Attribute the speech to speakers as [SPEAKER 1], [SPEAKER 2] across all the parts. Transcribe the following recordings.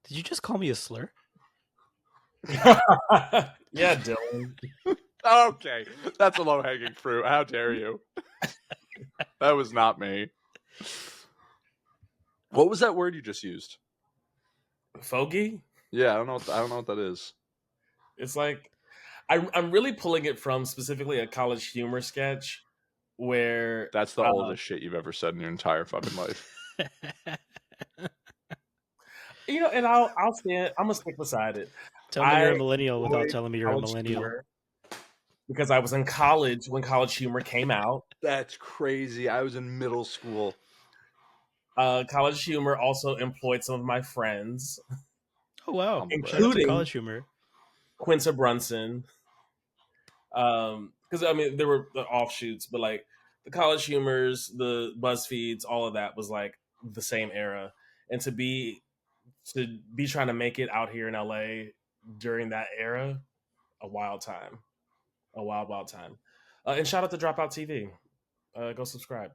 [SPEAKER 1] Did you just call me a slur?
[SPEAKER 2] Yeah, Dylan.
[SPEAKER 3] Okay, that's a low-hanging fruit. How dare you? That was not me. What was that word you just used?
[SPEAKER 2] Fogey?
[SPEAKER 3] Yeah, I don't know what that is.
[SPEAKER 2] It's like I'm really pulling it from specifically a College Humor sketch where
[SPEAKER 3] That's the oldest shit you've ever said in your entire fucking life.
[SPEAKER 2] and I'll stand. I'm gonna stick beside it.
[SPEAKER 1] Tell me you're a millennial without telling me you're a
[SPEAKER 2] College
[SPEAKER 1] millennial.
[SPEAKER 2] Humor because I was in college when College Humor came out.
[SPEAKER 3] That's crazy. I was in middle school.
[SPEAKER 2] College Humor also employed some of my friends,
[SPEAKER 1] Oh wow!
[SPEAKER 3] Humble brag.
[SPEAKER 1] Shout out to
[SPEAKER 2] including
[SPEAKER 1] College Humor.
[SPEAKER 2] Quinta Brunson. Because I mean there were the offshoots, but like the College Humors, the BuzzFeeds, all of that was like the same era, and to be trying to make it out here in LA during that era, a wild time, a wild time. And shout out to Dropout TV. Go subscribe.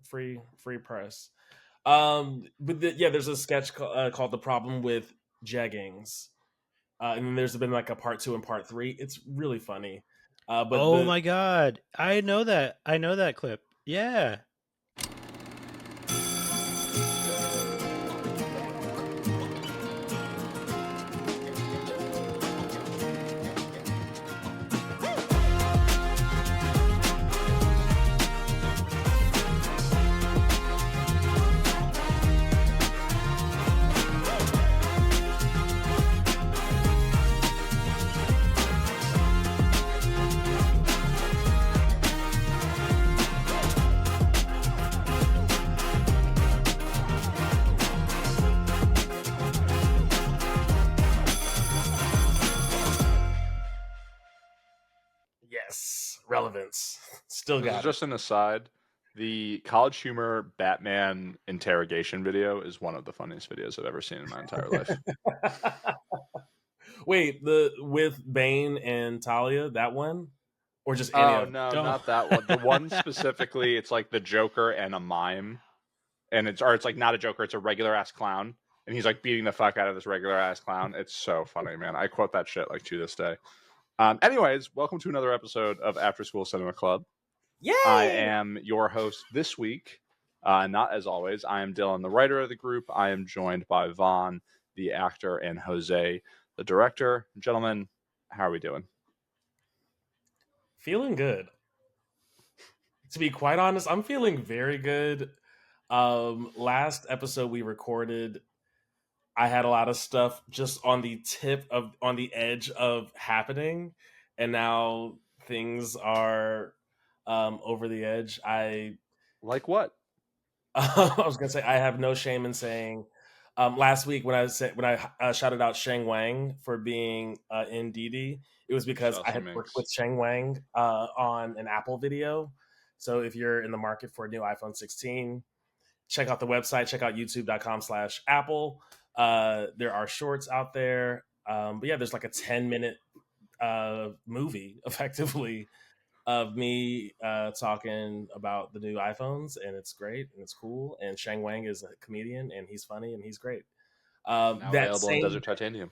[SPEAKER 2] Free press. But there's a sketch called "The Problem with Jeggings," and then there's been like a part 2 and part 3. It's really funny. But
[SPEAKER 1] Oh my god! I know that. I know that clip. Yeah.
[SPEAKER 2] Yes, relevance. Still
[SPEAKER 3] This
[SPEAKER 2] got
[SPEAKER 3] is just an aside. The College Humor Batman interrogation video is one of the funniest videos I've ever seen in my entire life.
[SPEAKER 2] it. Wait, the with Bane and Talia, that one, or just any
[SPEAKER 3] Oh
[SPEAKER 2] of?
[SPEAKER 3] no,
[SPEAKER 1] Don't.
[SPEAKER 3] not that one. The one specifically, it's like the Joker and a mime, and it's like not a Joker, it's a regular ass clown, and he's like beating the fuck out of this regular ass clown. It's so funny, man. I quote that shit like to this day. Anyways, welcome to another episode of After School Cinema Club.
[SPEAKER 2] Yay!
[SPEAKER 3] I am your host this week. Not as always. I am Dylan, the writer of the group. I am joined by Vaughn, the actor, and Jose, the director. Gentlemen, how are we doing?
[SPEAKER 2] Feeling good. To be quite honest, I'm feeling very good. Last episode we recorded, I had a lot of stuff just on the edge of happening, and now things are over the edge.
[SPEAKER 3] Like what?
[SPEAKER 2] I was gonna say I have no shame in saying. Last week when I shouted out Sheng Wang for being in DD, it was because I
[SPEAKER 3] Chelsea
[SPEAKER 2] had worked
[SPEAKER 3] Minx.
[SPEAKER 2] with Sheng Wang on an Apple video. So if you're in the market for a new iPhone 16, check out the website. Check out youtube.com/Apple. There are shorts out there. But yeah, there's like a 10-minute movie effectively of me talking about the new iPhones, and it's great and it's cool. And Shang Wang is a comedian, and he's funny and he's great.
[SPEAKER 3] Now
[SPEAKER 2] That
[SPEAKER 3] available in
[SPEAKER 2] same
[SPEAKER 3] Desert Titanium.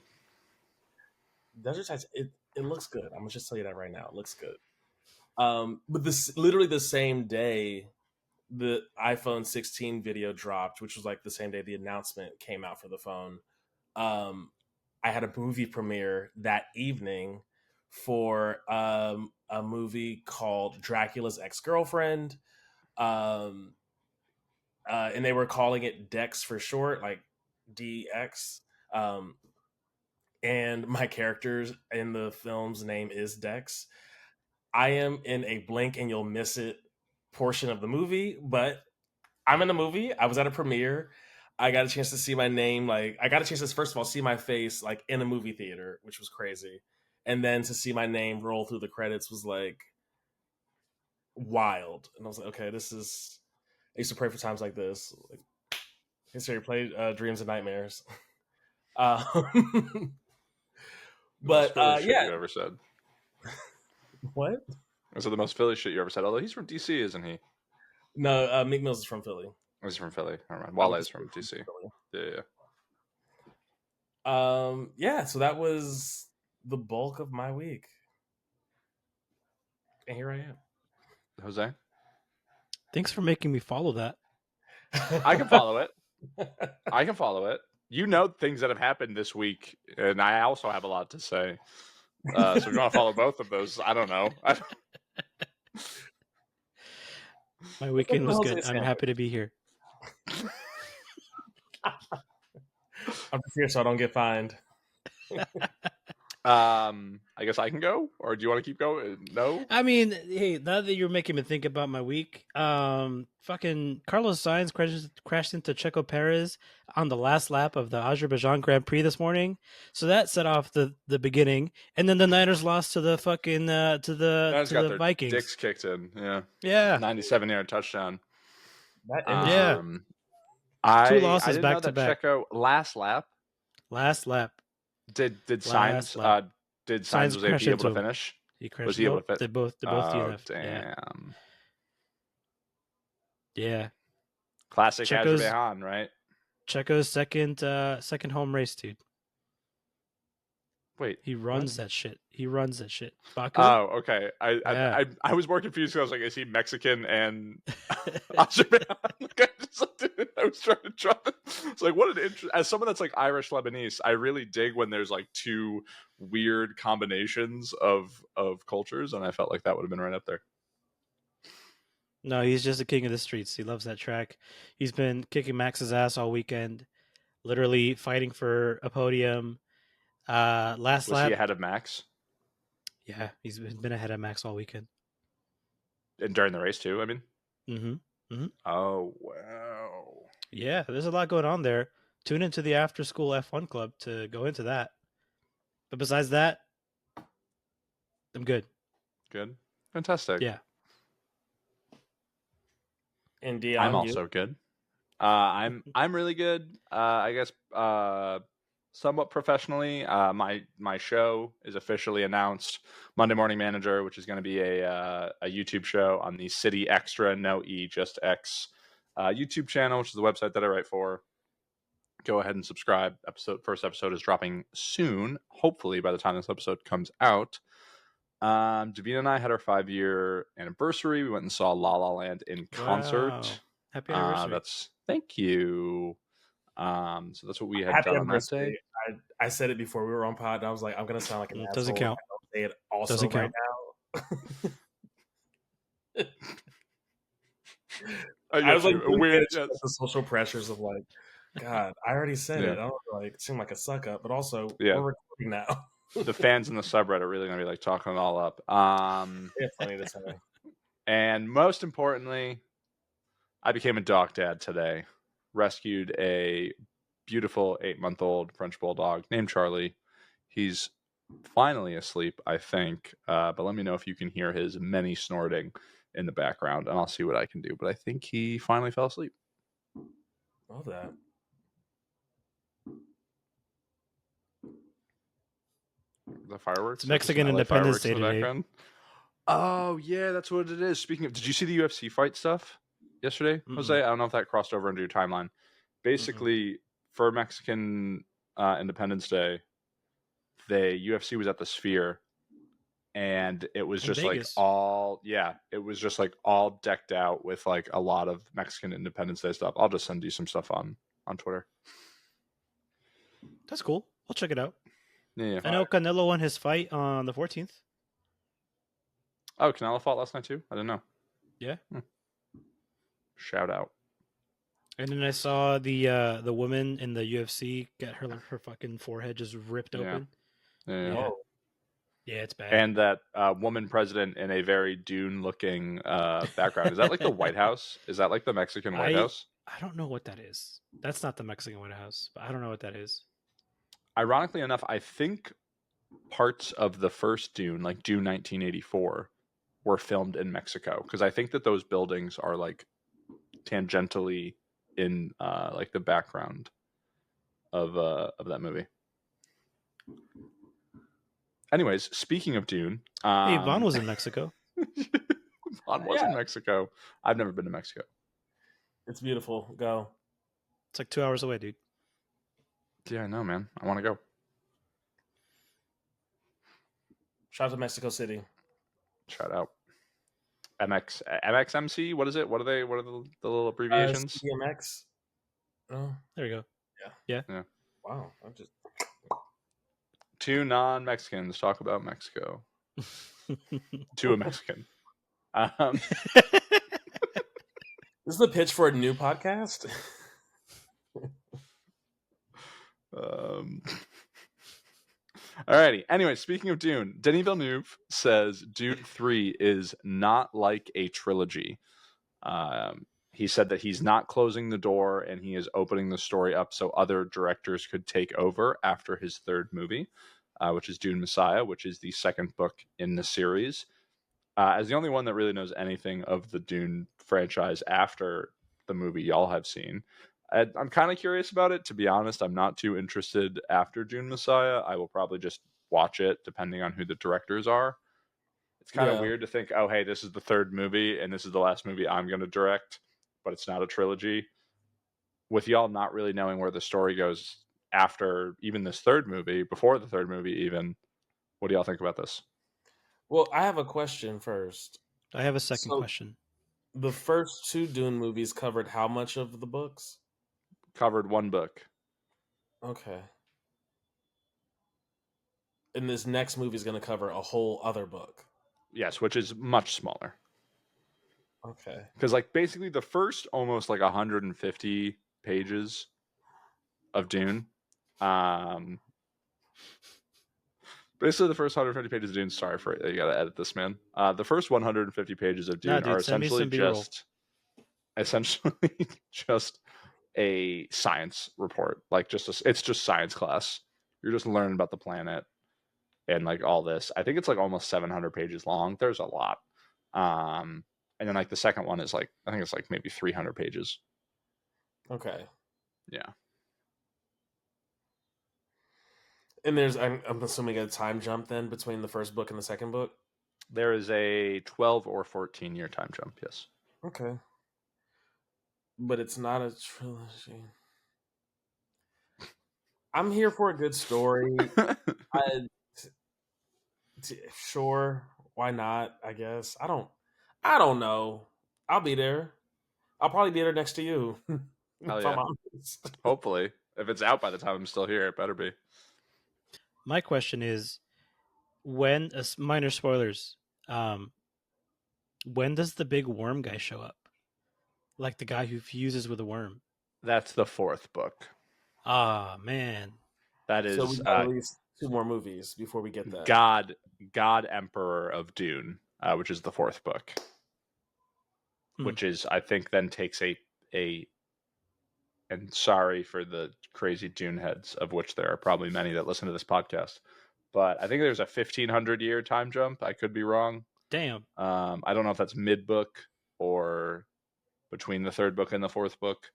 [SPEAKER 2] Desert Titanium, it looks good. I'm gonna just tell you that right now. It looks good. But this literally the same day the iPhone 16 video dropped, which was like the same day the announcement came out for the phone. I had a movie premiere that evening for a movie called Dracula's Ex-Girlfriend. Um, and they were calling it Dex for short, like DX. Um, and my character's in the film's name is Dex. I am in a blink and you'll miss it portion of the movie, but I'm in a movie. I was at a premiere. I got a chance to see my name. Like, I got a chance to, first of all, see my face, like, in a movie theater, which was crazy. And then to see my name roll through the credits was, like, wild. And I was like, okay, this is, I used to pray for times like this. Like, history played Dreams and Nightmares. But,
[SPEAKER 3] Philly shit
[SPEAKER 2] yeah.
[SPEAKER 3] you ever said.
[SPEAKER 2] What?
[SPEAKER 3] Those are the most Philly shit you ever said. Although he's from DC, isn't he?
[SPEAKER 2] No, Meek Mills is from Philly.
[SPEAKER 3] He's from Philly. Never mind. Wale is from DC. Yeah.
[SPEAKER 2] Yeah, so that was the bulk of my week. And here I
[SPEAKER 3] Jose,
[SPEAKER 1] Thanks for making me follow that.
[SPEAKER 2] am.
[SPEAKER 3] I can follow it. I can follow it. You know things that have happened this week, and I also have a lot to say. So if you want to follow both of those, I don't know.
[SPEAKER 1] My weekend was
[SPEAKER 2] Jose
[SPEAKER 1] good. I'm
[SPEAKER 2] sandwich.
[SPEAKER 1] happy to be here.
[SPEAKER 2] I'm just here so I don't get fined.
[SPEAKER 3] I guess I can go, or do you want to keep going? No.
[SPEAKER 1] I mean, hey, now that you're making me think about my week, fucking Carlos Sainz crashed into Checo Perez on the last lap of the Azerbaijan Grand Prix this morning, so that set off the beginning, and then the Niners lost to the fucking
[SPEAKER 3] Niners
[SPEAKER 1] to
[SPEAKER 3] got
[SPEAKER 1] the
[SPEAKER 3] their
[SPEAKER 1] Vikings.
[SPEAKER 3] dicks kicked in. Yeah.
[SPEAKER 1] Yeah,
[SPEAKER 3] 97-yard touchdown.
[SPEAKER 2] That
[SPEAKER 1] Yeah.
[SPEAKER 2] imagery.
[SPEAKER 3] I
[SPEAKER 1] losses
[SPEAKER 3] didn't
[SPEAKER 1] back
[SPEAKER 3] know
[SPEAKER 1] to
[SPEAKER 3] that
[SPEAKER 1] back.
[SPEAKER 3] Checo last lap
[SPEAKER 1] Last lap.
[SPEAKER 3] did
[SPEAKER 1] Last
[SPEAKER 3] Sainz
[SPEAKER 1] lap.
[SPEAKER 3] Sainz was
[SPEAKER 1] crashed
[SPEAKER 3] he able
[SPEAKER 1] into
[SPEAKER 3] to
[SPEAKER 1] him.
[SPEAKER 3] finish?
[SPEAKER 1] He crashed.
[SPEAKER 3] Was he able
[SPEAKER 1] Nope.
[SPEAKER 3] to fit?
[SPEAKER 1] They both
[SPEAKER 3] Oh
[SPEAKER 1] DNF'd. Yeah.
[SPEAKER 3] damn!
[SPEAKER 1] Yeah.
[SPEAKER 3] Classic
[SPEAKER 1] Checo's
[SPEAKER 3] Azerbaijan, right?
[SPEAKER 1] Checo's second home race, dude.
[SPEAKER 3] Wait,
[SPEAKER 1] He runs that shit. Baku?
[SPEAKER 3] oh, okay.
[SPEAKER 1] Yeah.
[SPEAKER 3] I was more confused because I was like, is he Mexican and Azerbaijan? Like, I was trying to draw. It's like, what an interest. As someone that's like Irish Lebanese, I really dig when there's like two weird combinations of cultures, and I felt like that would have been right up there.
[SPEAKER 1] No, he's just a king of the streets. He loves that track. He's been kicking Max's ass all weekend, literally fighting for a podium. Last
[SPEAKER 3] Was he
[SPEAKER 1] lap,
[SPEAKER 3] ahead of Max
[SPEAKER 1] yeah, he's been ahead of Max all weekend.
[SPEAKER 3] and during the race too? I mean,
[SPEAKER 1] Mm-hmm.
[SPEAKER 3] oh wow.
[SPEAKER 1] Yeah, there's a lot going on there. Tune into the After School F1 Club to go into that. But besides that, I'm good.
[SPEAKER 3] Good. Fantastic.
[SPEAKER 1] Yeah.
[SPEAKER 2] And Dion,
[SPEAKER 3] I'm also good. I'm really good. I guess somewhat professionally. My show is officially announced, Monday Morning Manager, which is going to be a YouTube show on the City Extra No E Just X YouTube channel, which is the website that I write for. Go ahead and subscribe. First episode is dropping soon. Hopefully by the time this episode comes out. Davina and I had our 5-year anniversary. We went and saw La La Land in concert.
[SPEAKER 1] Wow. Happy anniversary.
[SPEAKER 3] Thank you. So that's what we had
[SPEAKER 2] happy
[SPEAKER 3] done on that
[SPEAKER 2] anniversary.
[SPEAKER 3] day.
[SPEAKER 2] I said it before we were on pod, and I was like, I'm gonna sound like an asshole.
[SPEAKER 1] Doesn't count.
[SPEAKER 2] I don't say it also
[SPEAKER 1] Doesn't
[SPEAKER 2] right
[SPEAKER 1] count.
[SPEAKER 2] now.
[SPEAKER 3] I
[SPEAKER 2] I was like,
[SPEAKER 3] weird.
[SPEAKER 2] the social pressures of like, God, I already said
[SPEAKER 3] Yeah.
[SPEAKER 2] it. I don't like seem like a suck up, but also
[SPEAKER 3] Yeah.
[SPEAKER 2] we're recording now.
[SPEAKER 3] The fans in the subreddit are really gonna be like talking it all up.
[SPEAKER 2] It's funny to say.
[SPEAKER 3] And most importantly, I became a dog dad today. Rescued a beautiful 8-month-old French bulldog named Charlie. He's finally asleep, I think. But let me know if you can hear his many snorting in the background, and I'll see what I can do. But I think he finally fell asleep.
[SPEAKER 2] Love that.
[SPEAKER 3] The fireworks.
[SPEAKER 1] It's Mexican
[SPEAKER 3] There's some LA
[SPEAKER 1] Independence
[SPEAKER 3] fireworks in
[SPEAKER 1] Day
[SPEAKER 3] the
[SPEAKER 1] today.
[SPEAKER 3] background. Oh yeah, that's what it is. Speaking of, did you see the UFC fight stuff yesterday, Jose? I don't know if that crossed over into your timeline. Basically, for Mexican Independence Day, the UFC was at the Sphere, and it was
[SPEAKER 1] In
[SPEAKER 3] just
[SPEAKER 1] Vegas.
[SPEAKER 3] it was just like all decked out with like a lot of Mexican Independence Day stuff. I'll just send you some stuff on Twitter.
[SPEAKER 1] That's cool. I'll check it out.
[SPEAKER 3] Yeah.
[SPEAKER 1] I know Canelo won his fight on the 14th.
[SPEAKER 3] Oh, Canelo fought last night too? I didn't know.
[SPEAKER 1] Yeah.
[SPEAKER 3] Shout out.
[SPEAKER 1] And then I saw the woman in the UFC get her fucking forehead just ripped open.
[SPEAKER 3] Yeah.
[SPEAKER 1] Yeah. Yeah, it's bad.
[SPEAKER 3] And that woman president in a very Dune-looking background. Is that like the White House? Is that like the Mexican White House?
[SPEAKER 1] I don't know what that is. That's not the Mexican White House, but I don't know what that is.
[SPEAKER 3] Ironically enough, I think parts of the first Dune, like Dune 1984, were filmed in Mexico, because I think that those buildings are like tangentially in like the background of that movie. Anyways, speaking of Dune,
[SPEAKER 1] Hey, Vaughn was in Mexico.
[SPEAKER 3] Vaughn was in Mexico. I've never been to Mexico.
[SPEAKER 2] It's beautiful. Go.
[SPEAKER 1] It's like 2 hours away, dude.
[SPEAKER 3] Yeah, I know, man. I want to go.
[SPEAKER 2] Shout out to Mexico City.
[SPEAKER 3] Shout out. MXMC. What is it? What are they? What are the little abbreviations?
[SPEAKER 2] CDMX. Oh,
[SPEAKER 1] There we go.
[SPEAKER 2] yeah.
[SPEAKER 1] Yeah.
[SPEAKER 2] Wow. I'm just.
[SPEAKER 3] Two non-Mexicans talk about Mexico to a Mexican.
[SPEAKER 2] This is the pitch for a new podcast.
[SPEAKER 3] Alrighty. Anyway, speaking of Dune, Denis Villeneuve says Dune 3 is not like a trilogy. He said that he's not closing the door and he is opening the story up so other directors could take over after his third movie, which is Dune Messiah, which is the second book in the series. As the only one that really knows anything of the Dune franchise after the movie y'all have seen, I'm kind of curious about it. To be honest, I'm not too interested after Dune Messiah. I will probably just watch it depending on who the directors are. It's kind of
[SPEAKER 2] Yeah.
[SPEAKER 3] weird to think, oh, hey, this is the third movie and this is the last movie I'm going to direct, but it's not a trilogy. With y'all not really knowing where the story goes after even this third movie, before the third movie, even, what do y'all think about this?
[SPEAKER 2] Well, I have a question first.
[SPEAKER 1] I have a second
[SPEAKER 2] So
[SPEAKER 1] question.
[SPEAKER 2] the first two Dune movies covered how much of the books?
[SPEAKER 3] Covered one book.
[SPEAKER 2] Okay. And this next movie is going to cover a whole other book.
[SPEAKER 3] Yes, which is much smaller.
[SPEAKER 2] Okay.
[SPEAKER 3] Because, like, basically the first almost like 150 pages of Dune, basically the first 150 pages of Dune. Sorry for it. You got to edit this, man. The first 150 pages of Dune
[SPEAKER 1] Nah,
[SPEAKER 3] are
[SPEAKER 1] dude, send me
[SPEAKER 3] essentially
[SPEAKER 1] some B-roll.
[SPEAKER 3] just a science report. Like, it's just science class. You're just learning about the planet and like all this. I think it's like almost 700 pages long. There's a lot. And then like the second one is like, I think it's like maybe 300 pages.
[SPEAKER 2] Okay.
[SPEAKER 3] Yeah.
[SPEAKER 2] And I'm assuming a time jump then between the first book and the second book.
[SPEAKER 3] There is a 12 or 14 year time jump. Yes.
[SPEAKER 2] Okay. But it's not a trilogy. I'm here for a good story. Sure, why not? I guess I don't know. I'll be there. I'll probably be there next to you.
[SPEAKER 3] Hell
[SPEAKER 2] If I'm
[SPEAKER 3] yeah.
[SPEAKER 2] honest.
[SPEAKER 3] Hopefully. If it's out by the time I'm still here, it better be.
[SPEAKER 1] My question is, when minor spoilers, when does the big worm guy show up? Like the guy who fuses with a worm.
[SPEAKER 3] That's the fourth book.
[SPEAKER 1] Ah, man.
[SPEAKER 3] That
[SPEAKER 2] So we
[SPEAKER 3] is
[SPEAKER 2] got at least two more movies before we get that.
[SPEAKER 3] God Emperor of Dune, which is the fourth book. Which is, I think, then takes a and sorry for the crazy Dune heads, of which there are probably many that listen to this podcast, but I think there's a 1500 year time jump. I could be wrong.
[SPEAKER 1] Damn.
[SPEAKER 3] I don't know if that's mid book or between the third book and the fourth book.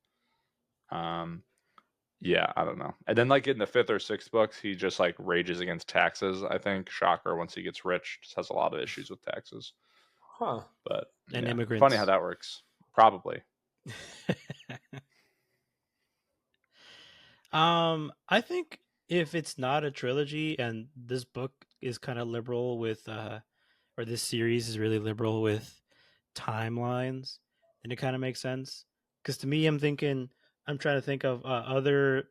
[SPEAKER 3] Yeah, I don't know. And then like in the fifth or sixth books, he just like rages against taxes. I think shocker, once he gets rich, just has a lot of issues with taxes.
[SPEAKER 2] Huh.
[SPEAKER 3] But
[SPEAKER 1] And
[SPEAKER 3] yeah,
[SPEAKER 1] immigrants.
[SPEAKER 3] funny how that works. Probably.
[SPEAKER 1] I think if it's not a trilogy and this book is kind of liberal with or this series is really liberal with timelines, then it kind of makes sense. Because to me, I'm trying to think of other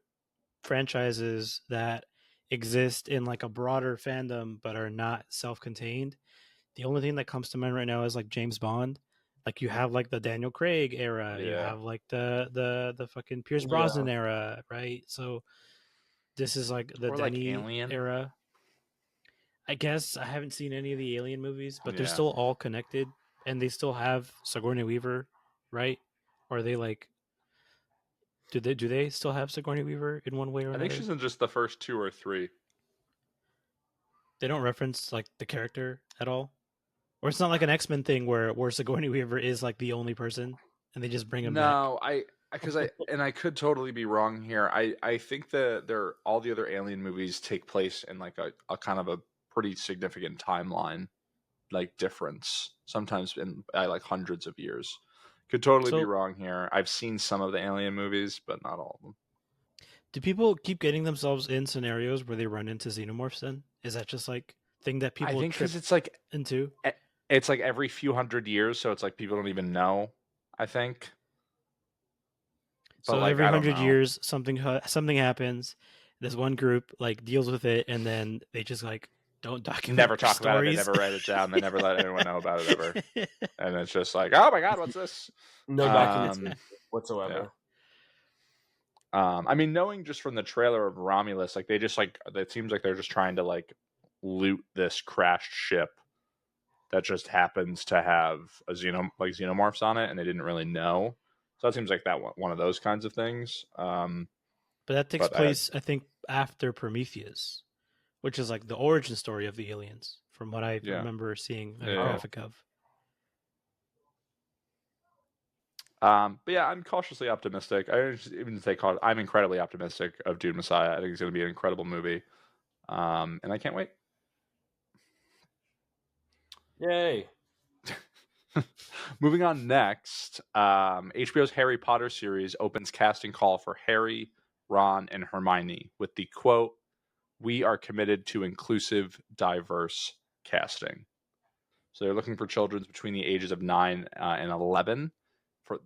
[SPEAKER 1] franchises that exist in like a broader fandom but are not self-contained. The only thing that comes to mind right now is like James Bond. Like you have like the Daniel Craig era, you
[SPEAKER 3] Yeah.
[SPEAKER 1] have like the fucking Pierce Brosnan era, right? So this is like the
[SPEAKER 3] Or like
[SPEAKER 1] Denny
[SPEAKER 3] Alien.
[SPEAKER 1] era. I guess I haven't seen any of the Alien movies, but they're
[SPEAKER 3] Yeah.
[SPEAKER 1] still all connected, and they still have Sigourney Weaver, right? Or are they like, do they still have Sigourney Weaver in one way or
[SPEAKER 3] I
[SPEAKER 1] another?
[SPEAKER 3] think she's in just the first two or three.
[SPEAKER 1] They don't reference like the character at all, or it's not like an X-Men thing where Sigourney Weaver is like the only person, and they just bring him back.
[SPEAKER 3] No, because I could totally be wrong here. I think that all the other Alien movies take place in like a kind of a pretty significant timeline, like difference. Sometimes by like hundreds of years. Could totally be
[SPEAKER 1] So
[SPEAKER 3] wrong here. I've seen some of the Alien movies, but not all of them.
[SPEAKER 1] Do people keep getting themselves in scenarios where they run into xenomorphs? Then is that just like thing that
[SPEAKER 3] I
[SPEAKER 1] people
[SPEAKER 3] think
[SPEAKER 1] trip
[SPEAKER 3] because it's like
[SPEAKER 1] into?
[SPEAKER 3] it's like every few hundred years, so it's like people don't even know. I think, but
[SPEAKER 1] So
[SPEAKER 3] like
[SPEAKER 1] every
[SPEAKER 3] I don't
[SPEAKER 1] 100
[SPEAKER 3] know.
[SPEAKER 1] years, something happens. This one group like deals with it, and then they just like don't document
[SPEAKER 3] Never
[SPEAKER 1] their
[SPEAKER 3] talk about it. They
[SPEAKER 1] stories.
[SPEAKER 3] never write it down. They never let anyone know about it ever. And it's just like, oh my god, what's this?
[SPEAKER 2] No documentation
[SPEAKER 3] Um, yeah.
[SPEAKER 2] whatsoever.
[SPEAKER 3] I mean, knowing just from the trailer of Romulus, like they just like it seems like they're just trying to like loot this crashed ship that just happens to have a xenomorphs on it, and they didn't really know. So that seems like that one of those kinds of things.
[SPEAKER 1] But that takes
[SPEAKER 3] But
[SPEAKER 1] place, I think, after Prometheus, which is like the origin story of the aliens, from what I
[SPEAKER 3] yeah,
[SPEAKER 1] remember seeing a
[SPEAKER 3] yeah.
[SPEAKER 2] Oh,
[SPEAKER 1] graphic of.
[SPEAKER 3] But yeah, I'm cautiously optimistic. I don't even say I'm incredibly optimistic of Dune Messiah. I think it's going to be an incredible movie, and I can't wait.
[SPEAKER 2] yay.
[SPEAKER 3] Moving on next, HBO's Harry Potter series opens casting call for Harry, Ron, and Hermione with the quote, "We are committed to inclusive, diverse casting." So they're looking for children between the ages of 9 and 11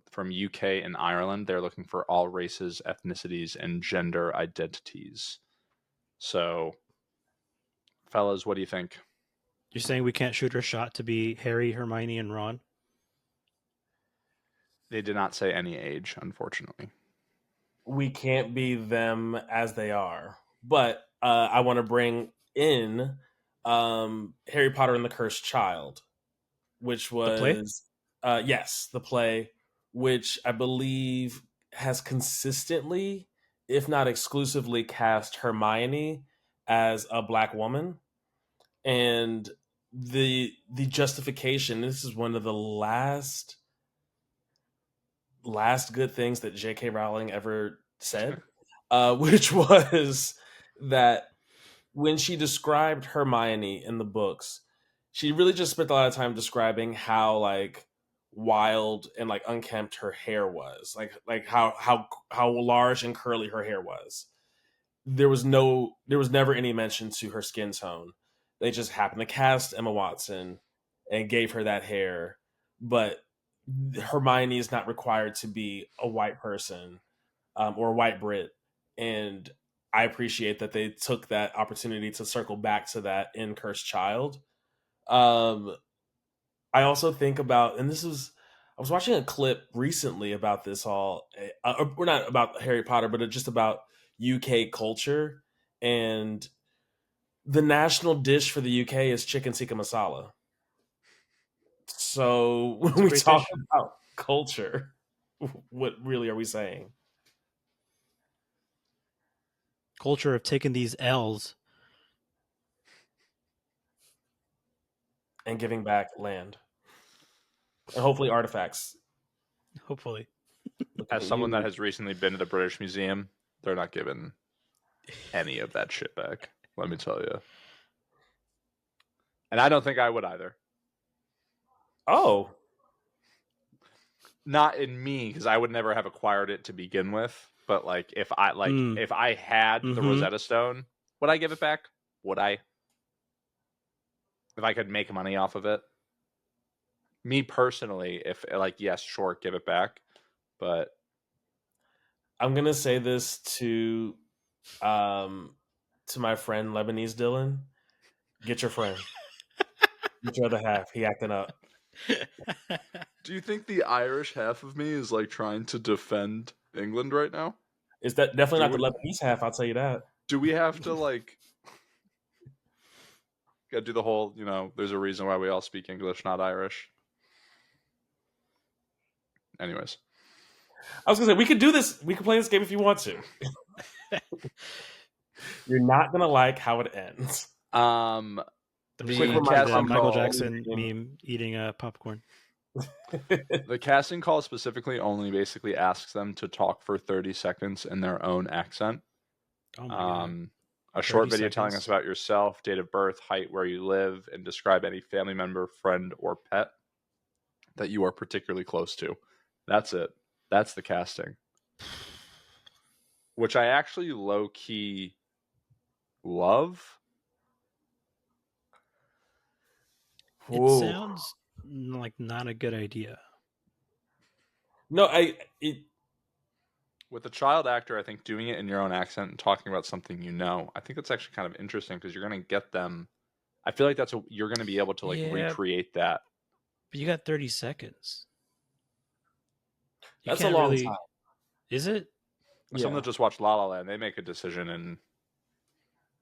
[SPEAKER 3] from UK and Ireland. They're looking for all races, ethnicities, and gender identities. So, fellas, what do you think?
[SPEAKER 1] You're saying we can't shoot our shot to be Harry, Hermione, and Ron?
[SPEAKER 3] They did not say any age, unfortunately.
[SPEAKER 2] We can't be them as they are. But I want to bring in Harry Potter and the Cursed Child, which
[SPEAKER 1] The play?
[SPEAKER 2] was yes, the play, which I believe has consistently, if not exclusively, cast Hermione as a black woman. And the justification, this is one of the last good things that J.K. Rowling ever said, which was that when she described Hermione in the books, she really just spent a lot of time describing how like wild and like unkempt her hair was, like how large and curly her hair was. There was never any mention to her skin tone. They just happened to cast Emma Watson and gave her that hair, but Hermione is not required to be a white person or a white Brit, and I appreciate that they took that opportunity to circle back to that in Cursed Child. Um, I also think about, and this is, I was watching a clip recently about this all. We're not about Harry Potter, but just about UK culture, and the national dish for the UK is chicken tikka masala. So
[SPEAKER 1] It's
[SPEAKER 2] when
[SPEAKER 1] a
[SPEAKER 2] we
[SPEAKER 1] great
[SPEAKER 2] talk
[SPEAKER 1] dish.
[SPEAKER 2] about culture, what really are we saying?
[SPEAKER 1] Culture of taking these L's.
[SPEAKER 2] And giving back land and hopefully artifacts.
[SPEAKER 1] Hopefully.
[SPEAKER 2] Looking
[SPEAKER 3] As
[SPEAKER 2] at
[SPEAKER 3] someone that
[SPEAKER 2] you.
[SPEAKER 3] has recently been to the British Museum, they're not giving any of that shit back. Let me tell you. And I don't think I would either.
[SPEAKER 2] Oh,
[SPEAKER 3] Not in me, because I would never have acquired it to begin with. But like,
[SPEAKER 1] Mm.
[SPEAKER 3] if I had the
[SPEAKER 1] Mm-hmm.
[SPEAKER 3] Rosetta Stone, would I give it back? Would I? If I could make money off of it, me personally, if like, yes, sure, give it back. But
[SPEAKER 2] I'm gonna say this um to my friend Lebanese Dylan. Get your friend. Get your other half. He acting up.
[SPEAKER 3] do you think the Irish half of me is like trying to defend England right now?
[SPEAKER 2] Is that definitely
[SPEAKER 3] Do
[SPEAKER 2] not the
[SPEAKER 3] we,
[SPEAKER 2] Lebanese half? I'll tell you that.
[SPEAKER 3] do we have to like gotta do the whole, there's a reason why we all speak English, not Irish. Anyways.
[SPEAKER 2] I was gonna say we could do this. We could play this game if you want to. You're not gonna like how it ends.
[SPEAKER 3] Um
[SPEAKER 2] Quick
[SPEAKER 3] the
[SPEAKER 1] The
[SPEAKER 3] casting
[SPEAKER 1] Michael
[SPEAKER 3] call
[SPEAKER 1] Jackson meme eating popcorn.
[SPEAKER 3] the casting call specifically only basically asks them to talk for 30 seconds in their own accent.
[SPEAKER 1] Oh my god.
[SPEAKER 3] A
[SPEAKER 1] 30
[SPEAKER 3] short video telling us
[SPEAKER 1] seconds.
[SPEAKER 3] about yourself, date of birth, height, where you live, and describe any family member, friend, or pet that you are particularly close to. That's it. That's the casting. which I actually low key love.
[SPEAKER 1] It
[SPEAKER 2] Whoa.
[SPEAKER 1] sounds like not a good idea.
[SPEAKER 2] No,
[SPEAKER 3] With a child actor, I think doing it in your own accent and talking about something I think it's actually kind of interesting because you're going to get them. I feel like you're going to be able to like
[SPEAKER 1] Yeah,
[SPEAKER 3] recreate that.
[SPEAKER 1] but you got 30 seconds. You
[SPEAKER 2] that's a
[SPEAKER 1] can't
[SPEAKER 2] long time.
[SPEAKER 1] really. Is it?
[SPEAKER 3] Someone
[SPEAKER 2] Yeah.
[SPEAKER 3] that just watched La La Land, they make a decision in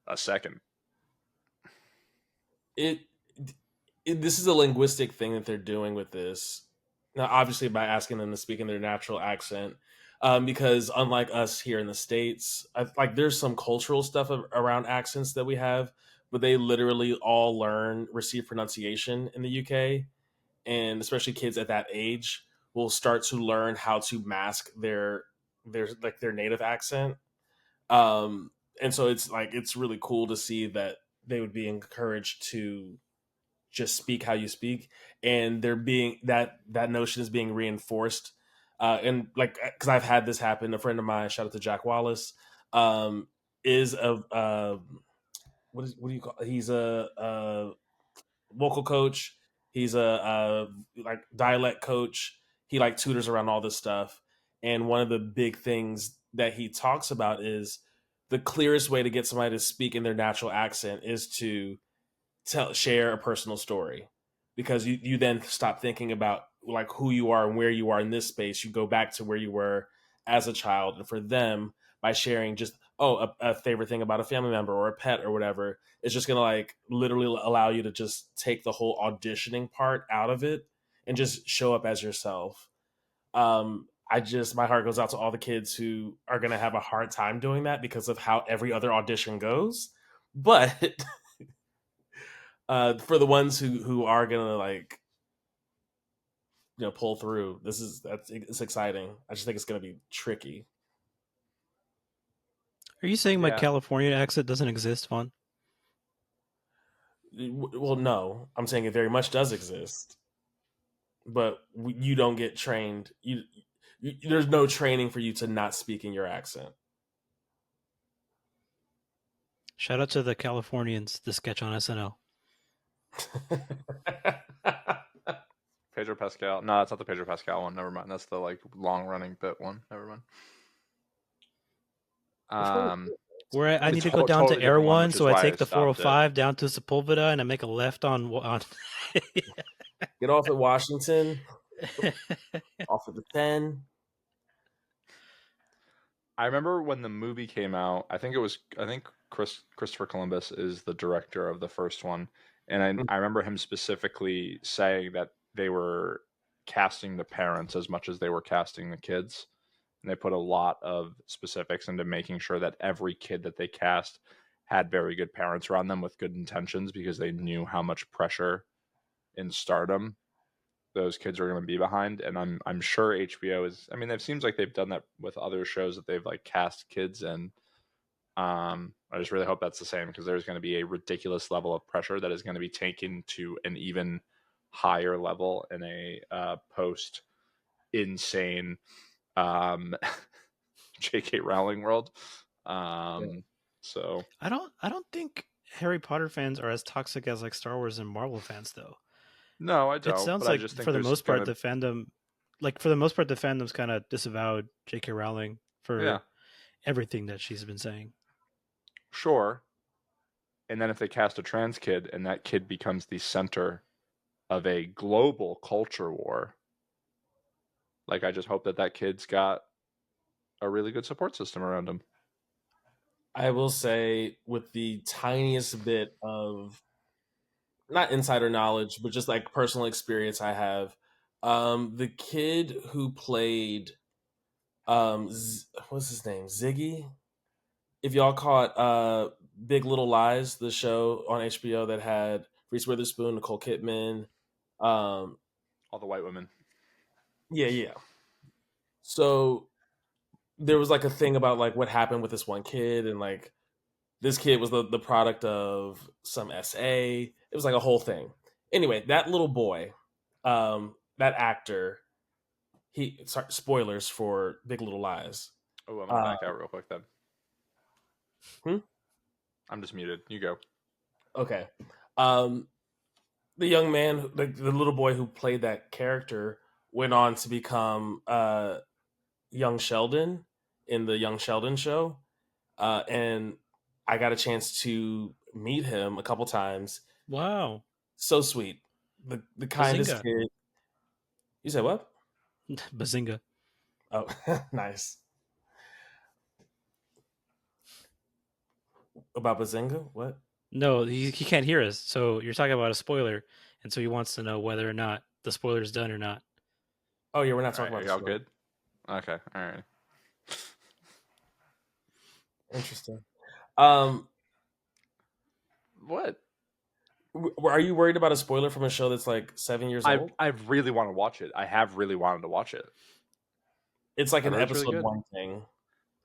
[SPEAKER 3] a second.
[SPEAKER 2] It, this is a linguistic thing that they're doing with this. Now, obviously, by asking them to speak in their natural accent, because unlike us here in the states, like there's some cultural stuff around accents that we have, but they literally all receive pronunciation in the UK, and especially kids at that age will start to learn how to mask their native accent. Um, and so it's really cool to see that they would be encouraged to just speak how you speak, and they're being that notion is being reinforced. And like, because I've had this happen. A friend of mine, shout out to Jack Wallace, is a what do you call? He's a vocal coach. He's a like dialect coach. He like tutors around all this stuff. And one of the big things that he talks about is the clearest way to get somebody to speak in their natural accent is to share a personal story, because you then stop thinking about like who you are and where you are in this space. You go back to where you were as a child, and for them, by sharing just a favorite thing about a family member or a pet or whatever, it's just gonna like literally allow you to just take the whole auditioning part out of it and just show up as yourself. I just, my heart goes out to all the kids who are gonna have a hard time doing that because of how every other audition goes, but for the ones who are gonna like pull through, it's exciting. I just think it's gonna be tricky.
[SPEAKER 1] Are you saying my
[SPEAKER 3] Yeah.
[SPEAKER 1] California accent doesn't exist, Vaughn?
[SPEAKER 2] Well, no, I'm saying it very much does exist, but you don't get trained. There's no training for you to not speak in your accent.
[SPEAKER 1] Shout out to the Californians, the sketch on SNL.
[SPEAKER 3] Pedro Pascal. No, it's not the Pedro Pascal one. Never mind. That's the like long running bit one. Never mind.
[SPEAKER 2] Which one?
[SPEAKER 1] Where I
[SPEAKER 3] It's
[SPEAKER 1] need to
[SPEAKER 3] a
[SPEAKER 1] go down to
[SPEAKER 3] totally
[SPEAKER 1] Air
[SPEAKER 3] different one,
[SPEAKER 1] One,
[SPEAKER 3] which is
[SPEAKER 1] so I
[SPEAKER 3] why I
[SPEAKER 1] take the
[SPEAKER 3] stopped it.
[SPEAKER 1] 405 down to Sepulveda, and I make a left on.
[SPEAKER 2] Get off at Washington, off at the 10.
[SPEAKER 3] I remember when the movie came out. I think Christopher Columbus is the director of the first one, and I remember him specifically saying that they were casting the parents as much as they were casting the kids, and they put a lot of specifics into making sure that every kid that they cast had very good parents around them with good intentions, because they knew how much pressure in stardom those kids are going to be behind. And I'm sure HBO is. I mean, it seems like they've done that with other shows that they've like cast kids in. I just really hope that's the same, because there's going to be a ridiculous level of pressure that is going to be taken to an even higher level in a post insane J.K. Rowling world. So
[SPEAKER 1] I don't think Harry Potter fans are as toxic as like Star Wars and Marvel fans, though.
[SPEAKER 3] no, I
[SPEAKER 1] It
[SPEAKER 3] don't. But
[SPEAKER 1] sounds
[SPEAKER 3] I
[SPEAKER 1] like
[SPEAKER 3] just think
[SPEAKER 1] for the
[SPEAKER 3] there's
[SPEAKER 1] most part
[SPEAKER 3] gonna,
[SPEAKER 1] the fandom, like for the most part the fandom's kind of disavowed J.K. Rowling
[SPEAKER 3] yeah,
[SPEAKER 1] for everything that she's been saying.
[SPEAKER 3] sure. And then if they cast a trans kid and that kid becomes the center of a global culture war, like I just hope that that kid's got a really good support system around him.
[SPEAKER 2] I will say, with the tiniest bit of not insider knowledge, but just like personal experience I have, the kid who played what's his name, Ziggy. If y'all caught Big Little Lies, the show on HBO that had Reese Witherspoon, Nicole Kidman, um,
[SPEAKER 3] All the white women.
[SPEAKER 2] yeah, yeah. So there was like a thing about like what happened with this one kid, and like this kid was the product of some SA. It was like a whole thing. Anyway, that little boy, that actor, he sorry, spoilers for Big Little Lies.
[SPEAKER 3] Oh, I'm gonna
[SPEAKER 2] Uh,
[SPEAKER 3] back out real quick then.
[SPEAKER 2] Hmm?
[SPEAKER 3] I'm just muted. You go.
[SPEAKER 2] okay. Um, the young man, the little boy who played that character, went on to become young Sheldon in the Young Sheldon show, and I got a chance to meet him a couple times.
[SPEAKER 1] Wow.
[SPEAKER 2] So sweet, the kindest
[SPEAKER 1] Bazinga.
[SPEAKER 2] kid. You said what?
[SPEAKER 1] Bazinga.
[SPEAKER 2] Oh, nice. About Bazinga? What?
[SPEAKER 1] No, he can't hear us. So you're talking about a spoiler, and so he wants to know whether or not the spoiler's done or not.
[SPEAKER 2] Oh yeah, we're not
[SPEAKER 3] All right,
[SPEAKER 2] talking
[SPEAKER 3] are
[SPEAKER 2] about the
[SPEAKER 3] y'all
[SPEAKER 2] story.
[SPEAKER 3] good? Okay, all right.
[SPEAKER 2] Interesting. Um,
[SPEAKER 3] What?
[SPEAKER 2] are you worried about a spoiler from a show that's like 7 years old?
[SPEAKER 3] I really want to watch it. I have really wanted to watch it.
[SPEAKER 2] It's like
[SPEAKER 3] I
[SPEAKER 2] an
[SPEAKER 3] heard it's really
[SPEAKER 2] episode
[SPEAKER 3] good.
[SPEAKER 2] one thing.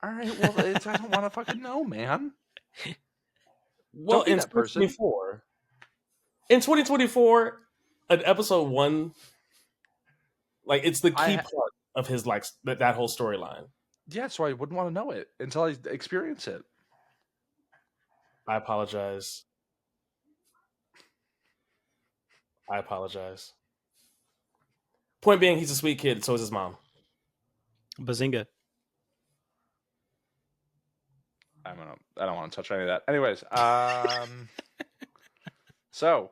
[SPEAKER 3] All right, well, I don't want to fucking know, man.
[SPEAKER 2] Well,
[SPEAKER 3] Don't be
[SPEAKER 2] in
[SPEAKER 3] that person.
[SPEAKER 2] 2024, in 2024, an episode one, like it's the key
[SPEAKER 3] I
[SPEAKER 2] part of his like that whole storyline.
[SPEAKER 3] Yeah, so I wouldn't want to know it until I experience it.
[SPEAKER 2] I apologize. I apologize. Point being, he's a sweet kid. So is his mom.
[SPEAKER 1] Bazinga.
[SPEAKER 3] I don't want to touch any of that. Anyways, so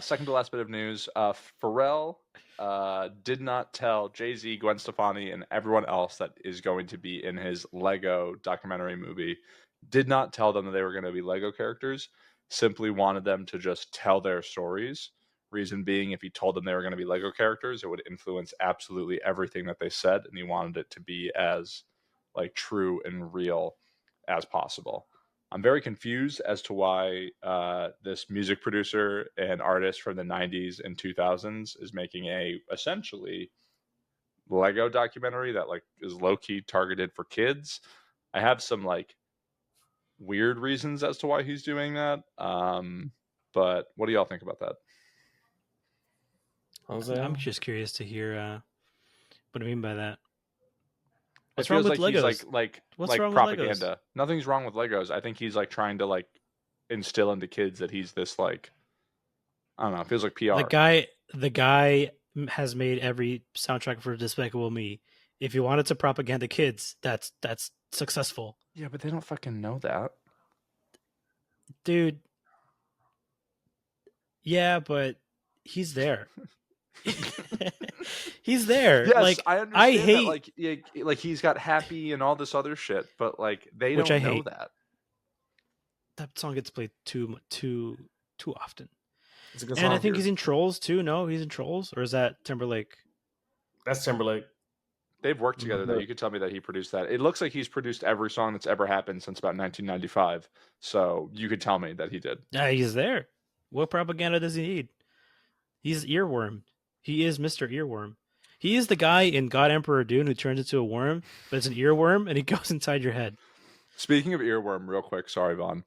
[SPEAKER 3] second to last bit of news: Pharrell did not tell Jay-Z, Gwen Stefani, and everyone else that is going to be in his Lego documentary movie. Did not tell them that they were going to be Lego characters. Simply wanted them to just tell their stories. Reason being, if he told them they were going to be Lego characters, it would influence absolutely everything that they said, and he wanted it to be as like true and real as possible. I'm very confused as to why this music producer and artist from the 90s and 2000s is making a essentially Lego documentary that like is low key targeted for kids. I have some like weird reasons as to why he's doing that. But what do y'all think about that?
[SPEAKER 2] Jose,
[SPEAKER 1] I'm just curious to hear what do you mean by that.
[SPEAKER 3] It
[SPEAKER 1] What's wrong
[SPEAKER 3] feels
[SPEAKER 1] with
[SPEAKER 3] like he's
[SPEAKER 1] Legos? What's
[SPEAKER 3] like
[SPEAKER 1] wrong with Legos?
[SPEAKER 3] propaganda. Nothing's wrong with Legos. I think he's like trying to like instill into kids that he's this like I don't know. It feels like
[SPEAKER 1] The
[SPEAKER 3] PR.
[SPEAKER 1] guy has made every soundtrack for Despicable Me. If you wanted to propaganda kids, that's successful,
[SPEAKER 3] Yeah, but they don't fucking know that.
[SPEAKER 1] dude. Yeah, but he's there. He's there.
[SPEAKER 3] Yes,
[SPEAKER 1] Like
[SPEAKER 3] I
[SPEAKER 1] I
[SPEAKER 3] understand that.
[SPEAKER 1] hate,
[SPEAKER 3] Like he's got happy and all this other shit, but like they
[SPEAKER 1] which I
[SPEAKER 3] don't know
[SPEAKER 1] hate.
[SPEAKER 3] that.
[SPEAKER 1] That song gets played too often.
[SPEAKER 2] it's a good
[SPEAKER 1] And I
[SPEAKER 2] song.
[SPEAKER 1] think he's in Trolls too. No, he's in Trolls, or is that Timberlake?
[SPEAKER 2] That's Timberlake.
[SPEAKER 3] They've worked together though.
[SPEAKER 2] But
[SPEAKER 3] You could tell me that he produced that. It looks like he's produced every song that's ever happened since about 1995. So you could tell me that he did.
[SPEAKER 1] Yeah, he's there. What propaganda does he need? He's earworm. He is Mr. Earworm. He is the guy in God Emperor Dune who turns into a worm, but it's an earworm and he goes inside your head.
[SPEAKER 3] Speaking of earworm, real quick, sorry, Vaughn.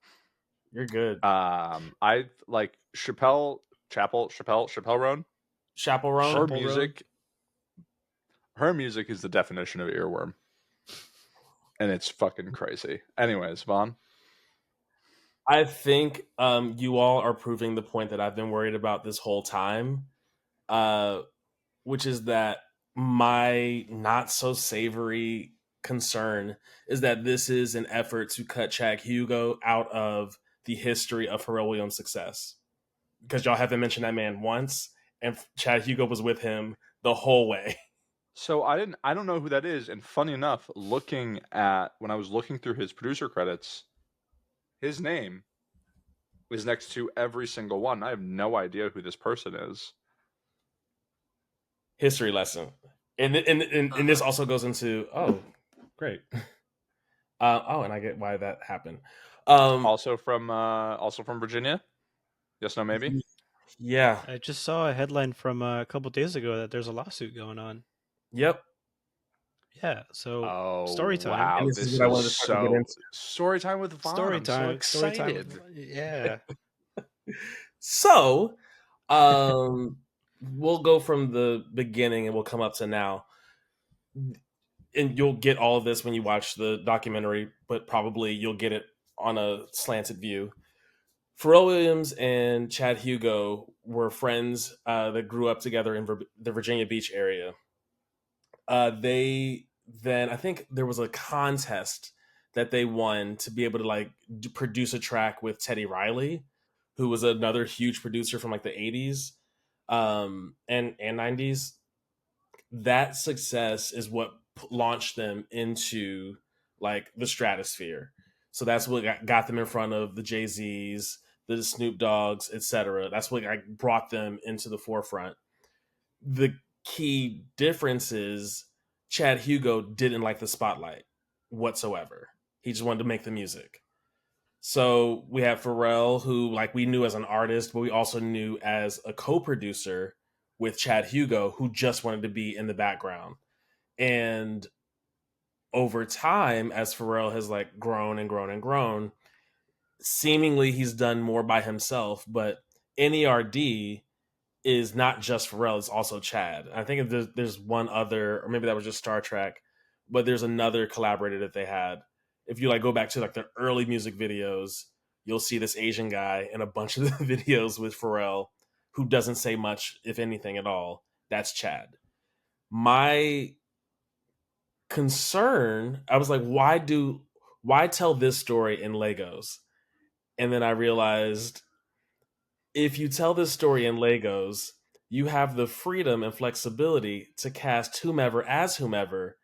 [SPEAKER 2] you're good.
[SPEAKER 3] I like Chappelle Roan.
[SPEAKER 2] Chaperone.
[SPEAKER 3] Her
[SPEAKER 1] Chappell Roan.
[SPEAKER 3] music, her music is the definition of earworm, and it's fucking crazy. Anyways, Vaughn.
[SPEAKER 2] I think you all are proving the point that I've been worried about this whole time, uh, which is that my not so savory concern is that this is an effort to cut Chad Hugo out of the history of Pharrell Williams' success. Because y'all haven't mentioned that man once, and Chad Hugo was with him the whole way.
[SPEAKER 3] So I don't know who that is. And funny enough, looking at when I was looking through his producer credits, his name is next to every single one. I have no idea who this person is.
[SPEAKER 2] History lesson. And this also goes into, oh, great. And I get why that happened.
[SPEAKER 3] Also from Virginia. Yes, no, maybe.
[SPEAKER 2] Yeah.
[SPEAKER 1] I just saw a headline from a couple days ago that there's a lawsuit going on.
[SPEAKER 2] Yep.
[SPEAKER 1] Yeah, so
[SPEAKER 3] Oh
[SPEAKER 1] story time.
[SPEAKER 3] wow,
[SPEAKER 2] And this is
[SPEAKER 3] this
[SPEAKER 2] what I
[SPEAKER 3] is
[SPEAKER 2] wanted to start to get
[SPEAKER 3] so
[SPEAKER 2] into.
[SPEAKER 3] story time with Vaughn.
[SPEAKER 1] Story
[SPEAKER 3] I'm so
[SPEAKER 1] time. Story time.
[SPEAKER 3] excited.
[SPEAKER 1] Yeah.
[SPEAKER 2] So, we'll go from the beginning and we'll come up to now. and you'll get all of this when you watch the documentary, but probably you'll get it on a slanted view. Pharrell Williams and Chad Hugo were friends that grew up together in the Virginia Beach area. They then, I think there was a contest that they won to be able to like produce a track with Teddy Riley, who was another huge producer from like the 80s and 90s. That success is what launched them into like the stratosphere. So that's what got them in front of the Jay-Z's, the Snoop Dogg's, etc. That's what like, brought them into the forefront. The key difference is Chad Hugo didn't like the spotlight whatsoever. He just wanted to make the music. So we have Pharrell, who like we knew as an artist, but we also knew as a co-producer with Chad Hugo, who just wanted to be in the background. And over time, as Pharrell has like grown and grown and grown, seemingly he's done more by himself. But NERD is not just Pharrell; it's also Chad. I think there's one other, or maybe that was just Star Trek, but there's another collaborator that they had. If you like go back to like the early music videos, you'll see this Asian guy in a bunch of the videos with Pharrell, who doesn't say much, if anything at all. That's Chad. My concern, I was like, why tell this story in Legos? And then I realized if you tell this story in Legos, you have the freedom and flexibility to cast whomever as whomever.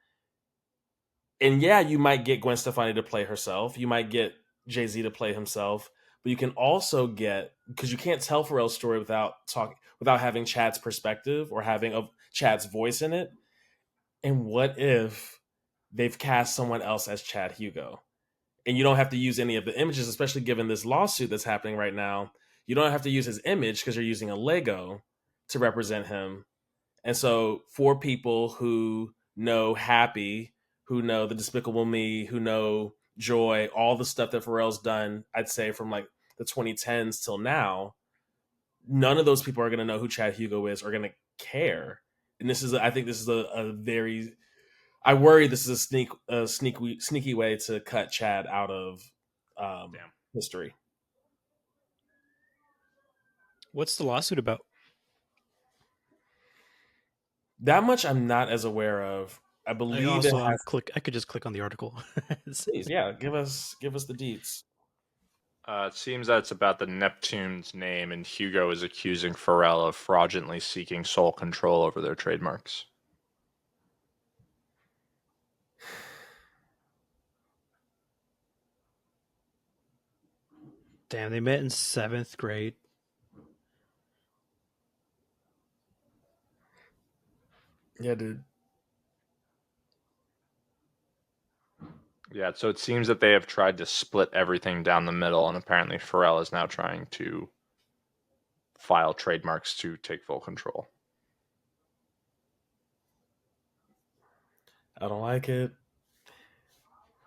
[SPEAKER 2] And yeah, you might get Gwen Stefani to play herself. You might get Jay-Z to play himself, but you can also get, because you can't tell Pharrell's story without having Chad's perspective or having Chad's voice in it. And what if they've cast someone else as Chad Hugo? And you don't have to use any of the images, especially given this lawsuit that's happening right now. You don't have to use his image because you're using a Lego to represent him. And so for people who know Happy, who know the Despicable Me, who know Joy, all the stuff that Pharrell's done, I'd say from like the 2010s till now, none of those people are going to know who Chad Hugo is or going to care. And I think this is a very, I worry this is a sneaky way to cut Chad out of
[SPEAKER 3] Damn.
[SPEAKER 2] history.
[SPEAKER 1] What's the lawsuit about?
[SPEAKER 2] That much I'm not as aware of. I
[SPEAKER 1] I
[SPEAKER 2] believe it
[SPEAKER 1] also
[SPEAKER 2] has.
[SPEAKER 1] I could just click on the article.
[SPEAKER 2] Please, yeah, give us the deets.
[SPEAKER 3] It seems that it's about the Neptune's name, and Hugo is accusing Pharrell of fraudulently seeking sole control over their trademarks.
[SPEAKER 1] Damn, they met in 7th grade.
[SPEAKER 2] Yeah, dude.
[SPEAKER 3] Yeah, so it seems that they have tried to split everything down the middle, and apparently Pharrell is now trying to file trademarks to take full control.
[SPEAKER 2] I don't like it.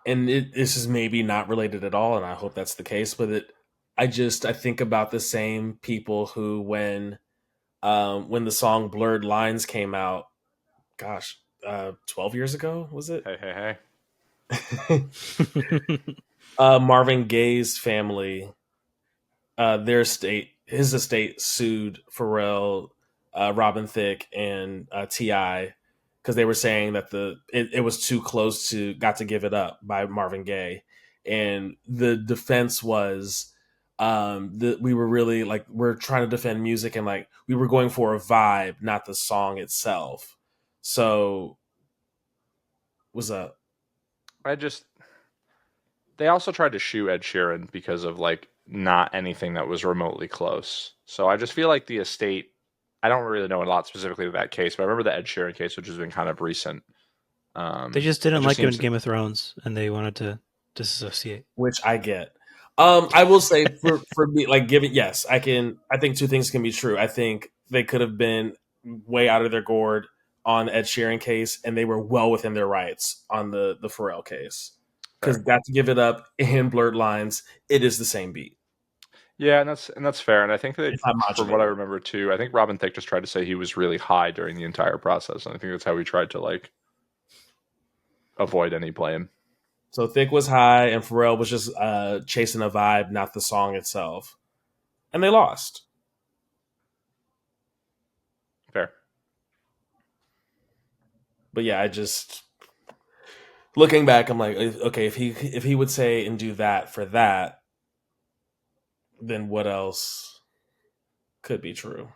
[SPEAKER 2] And this is maybe not related at all, and I hope that's the case. But I think about the same people who, when the song "Blurred Lines" came out, gosh, 12 years ago was it?
[SPEAKER 3] Hey, hey, hey.
[SPEAKER 2] Marvin Gaye's family, his estate sued Pharrell, Robin Thicke, and Ti because they were saying that it was too close to "Got to Give It Up" by Marvin Gaye, and the defense was that we were really like we're trying to defend music and like we were going for a vibe, not the song itself. So, what's up?
[SPEAKER 3] They also tried to shoe Ed Sheeran because of like not anything that was remotely close. So I just feel like the estate, I don't really know a lot specifically of that case, but I remember the Ed Sheeran case, which has been kind of recent.
[SPEAKER 1] They just
[SPEAKER 3] It
[SPEAKER 1] didn't
[SPEAKER 3] just
[SPEAKER 1] like him in
[SPEAKER 3] seems
[SPEAKER 1] Game of Thrones, and they wanted to disassociate.
[SPEAKER 2] Which I get. I will say for me, like given yes, I think two things can be true. I think they could have been way out of their gourd on Ed Sheeran case, and they were well within their rights on the Pharrell case. Because
[SPEAKER 3] fair.
[SPEAKER 2] Got to Give It Up and Blurred Lines, it is the same beat.
[SPEAKER 3] Yeah, and that's fair. And I think that
[SPEAKER 2] It's not
[SPEAKER 3] from what I
[SPEAKER 2] modulated.
[SPEAKER 3] remember too, I think Robin Thicke just tried to say he was really high during the entire process, and I think that's how he tried to like avoid any blame.
[SPEAKER 2] So Thick was high, and Pharrell was just chasing a vibe, not the song itself, and they lost.
[SPEAKER 3] Fair.
[SPEAKER 2] But yeah, I just looking back, I'm like, okay, if he would say and do that for that, then what else could be true?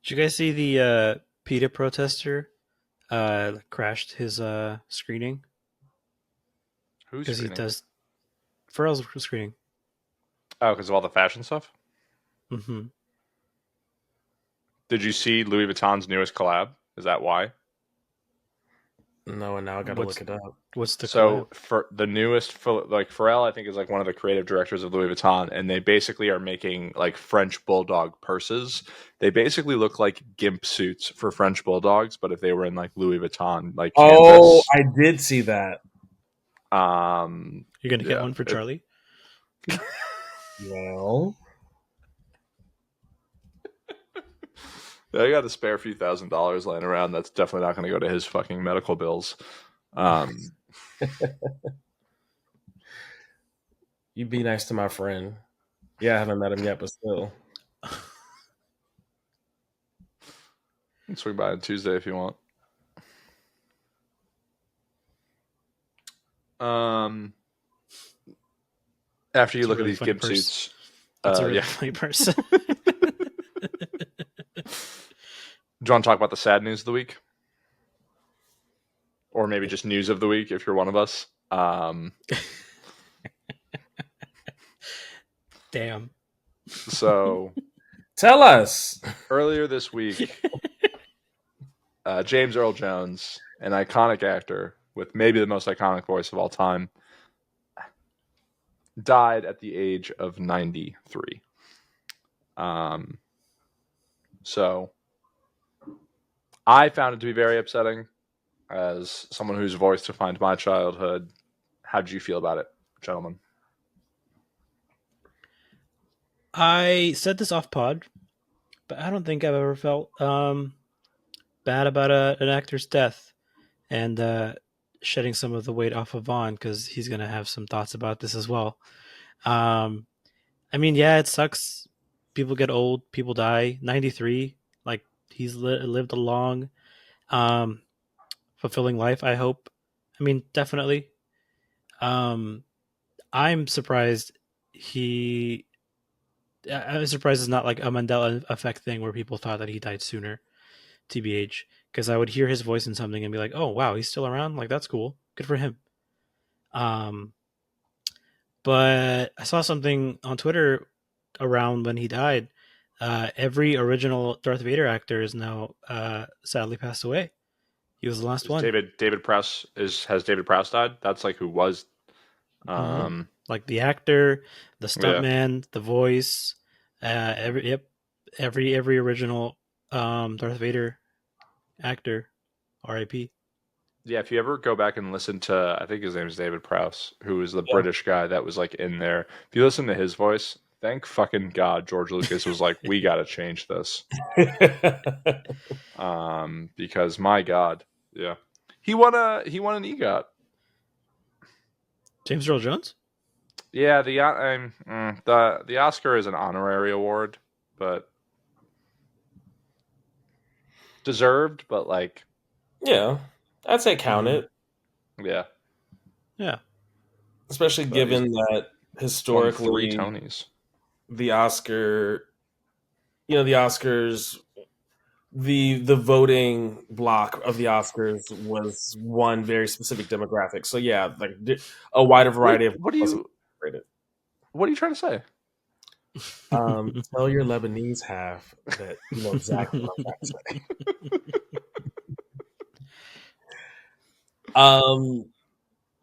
[SPEAKER 1] Did you guys see the PETA protester crashed his screening
[SPEAKER 3] Who's
[SPEAKER 1] because he
[SPEAKER 3] screening?
[SPEAKER 1] does Pharrell's screening.
[SPEAKER 3] Oh, because of all the fashion stuff?
[SPEAKER 1] Mm-hmm.
[SPEAKER 3] Did you see Louis Vuitton's newest collab? Is that why?
[SPEAKER 2] No, and now I got to
[SPEAKER 1] What's
[SPEAKER 2] look it up.
[SPEAKER 1] what's the
[SPEAKER 3] So
[SPEAKER 1] collab?
[SPEAKER 3] for the newest, like Pharrell, I think is like one of the creative directors of Louis Vuitton, and they basically are making like French bulldog purses. They basically look like gimp suits for French bulldogs, but if they were in like Louis Vuitton, like
[SPEAKER 2] Oh,
[SPEAKER 3] canvas.
[SPEAKER 2] I did see that.
[SPEAKER 1] You're gonna get
[SPEAKER 3] Yeah,
[SPEAKER 1] one for Charlie.
[SPEAKER 2] Well,
[SPEAKER 3] I got a spare few $1,000s laying around. That's definitely not going to go to his fucking medical bills.
[SPEAKER 2] you be nice to my friend. Yeah, I haven't met him yet, but still.
[SPEAKER 3] Swing by on Tuesday if you want. After you
[SPEAKER 1] It's a
[SPEAKER 3] look at
[SPEAKER 1] really
[SPEAKER 3] these
[SPEAKER 1] funny
[SPEAKER 3] gimp
[SPEAKER 1] purse.
[SPEAKER 3] suits,
[SPEAKER 1] That's a really
[SPEAKER 3] yeah.
[SPEAKER 1] funny purse.
[SPEAKER 3] Do you want to talk about the sad news of the week? Or maybe just news of the week if you're one of us.
[SPEAKER 1] Damn.
[SPEAKER 3] So
[SPEAKER 2] Tell us.
[SPEAKER 3] earlier this week, James Earl Jones, an iconic actor with maybe the most iconic voice of all time, died at the age of 93. So I found it to be very upsetting as someone whose voice defined my childhood. How did you feel about it, gentlemen?
[SPEAKER 1] I said this off pod, but I don't think I've ever felt bad about an actor's death and shedding some of the weight off of Vaughn because he's gonna have some thoughts about this as well. Um, I mean, yeah, it sucks. People get old. People die. 93. Like he's lived a long, um, fulfilling life. I hope. I mean, definitely. Um, I'm surprised he. I'm surprised it's not like a Mandela effect thing where people thought that he died sooner. TBH, because I would hear his voice in something and be like, "Oh wow, he's still around. Like that's cool. Good for him." Um, but I saw something on Twitter around when he died. Every original Darth Vader actor is now sadly passed away. He was the last
[SPEAKER 3] Is
[SPEAKER 1] one.
[SPEAKER 3] David Prowse has David Prowse died? That's like who was
[SPEAKER 1] Hmm.
[SPEAKER 3] um
[SPEAKER 1] Like the actor, the
[SPEAKER 3] yeah.
[SPEAKER 1] stuntman, the voice, every original Darth Vader actor, R.I.P.
[SPEAKER 3] Yeah, if you ever go back and listen to, I think his name is David Prowse, who was the
[SPEAKER 2] Yeah.
[SPEAKER 3] British guy that was like in there. If you listen to his voice, thank fucking God George Lucas was like, we got to change this. Because my God, yeah, he won an EGOT.
[SPEAKER 1] James Earl Jones.
[SPEAKER 3] Yeah, the Oscar is an honorary award, but deserved, but like,
[SPEAKER 2] Yeah, I'd say count
[SPEAKER 1] Mhm.
[SPEAKER 2] it,
[SPEAKER 3] yeah,
[SPEAKER 1] Yeah.
[SPEAKER 2] especially
[SPEAKER 3] but he's
[SPEAKER 2] given that
[SPEAKER 3] won 3
[SPEAKER 2] historically
[SPEAKER 3] Tonys.
[SPEAKER 2] the Oscar, the Oscars, the voting block of the Oscars was one very specific demographic. So yeah, like a wider variety of
[SPEAKER 3] What do
[SPEAKER 2] wasn't
[SPEAKER 3] you
[SPEAKER 2] rated.
[SPEAKER 3] what are you trying to say?
[SPEAKER 2] Tell your Lebanese half that you know exactly what I'm trying to say.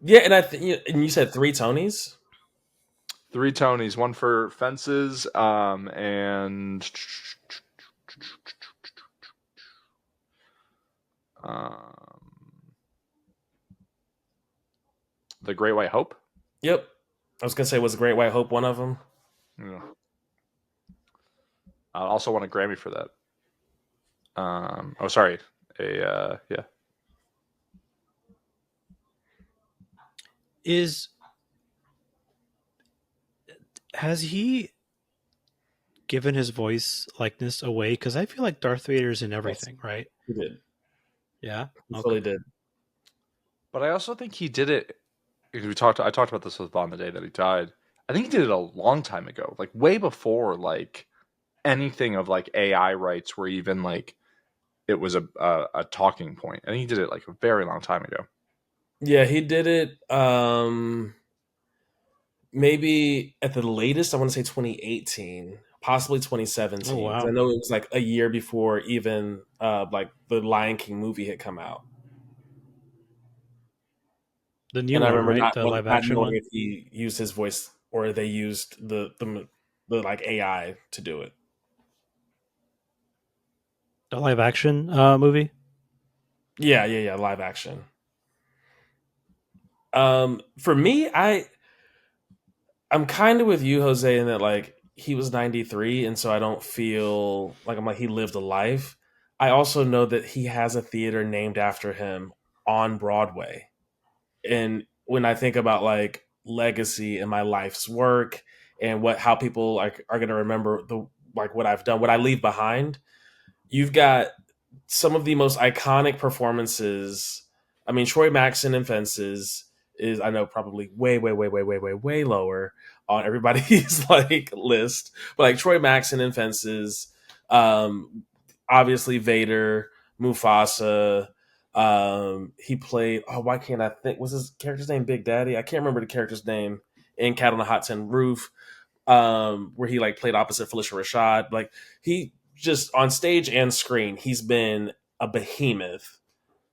[SPEAKER 2] Yeah, and I think and you said 3 Tonys.
[SPEAKER 3] 3 Tonys, one for Fences, and um, The Great White Hope.
[SPEAKER 2] Yep, I was gonna say was Great White Hope one of them.
[SPEAKER 3] Yeah. I also won a Grammy for that. Oh, sorry, yeah.
[SPEAKER 1] Is has he given his voice likeness away? Because I feel like Darth Vader's in
[SPEAKER 2] Yes,
[SPEAKER 1] everything, right?
[SPEAKER 2] he did.
[SPEAKER 1] Yeah.
[SPEAKER 2] He
[SPEAKER 1] Okay.
[SPEAKER 2] fully did.
[SPEAKER 3] But I also think he did it because I talked about this with Bond the day that he died. I think he did it a long time ago, like way before like anything of like AI rights were even like it was a talking point. I think he did it like a very long time ago.
[SPEAKER 2] Yeah, he did it. Maybe at the latest, I want to say 2018, possibly
[SPEAKER 1] Oh
[SPEAKER 2] 2017. Because I
[SPEAKER 1] wow,
[SPEAKER 2] know it was like a year before even like the Lion King movie had come out.
[SPEAKER 1] the new
[SPEAKER 2] And I
[SPEAKER 1] one,
[SPEAKER 2] remember
[SPEAKER 1] right? The live
[SPEAKER 2] not
[SPEAKER 1] action
[SPEAKER 2] knowing
[SPEAKER 1] one.
[SPEAKER 2] if he used his voice or they used the like AI to do it.
[SPEAKER 1] The live action movie.
[SPEAKER 2] Yeah, yeah, yeah, live action. For me, I'm kind of with you, Jose, in that like he was 93, and so I don't feel like I'm like he lived a life. I also know that he has a theater named after him on Broadway. And when I think about like legacy and my life's work and what how people like are gonna remember the like what I've done, what I leave behind, you've got some of the most iconic performances. I mean, Troy Maxon in Fences is I know probably way, way, way, way, way, way, way lower on everybody's like list, but like Troy Maxon in Fences, um, obviously Vader, Mufasa. He played. Oh, why can't I think? Was his character's name Big Daddy? I can't remember the character's name in Cat on the Hot Tin Roof, where he like played opposite Felicia Rashad. Like he just on stage and screen, he's been a behemoth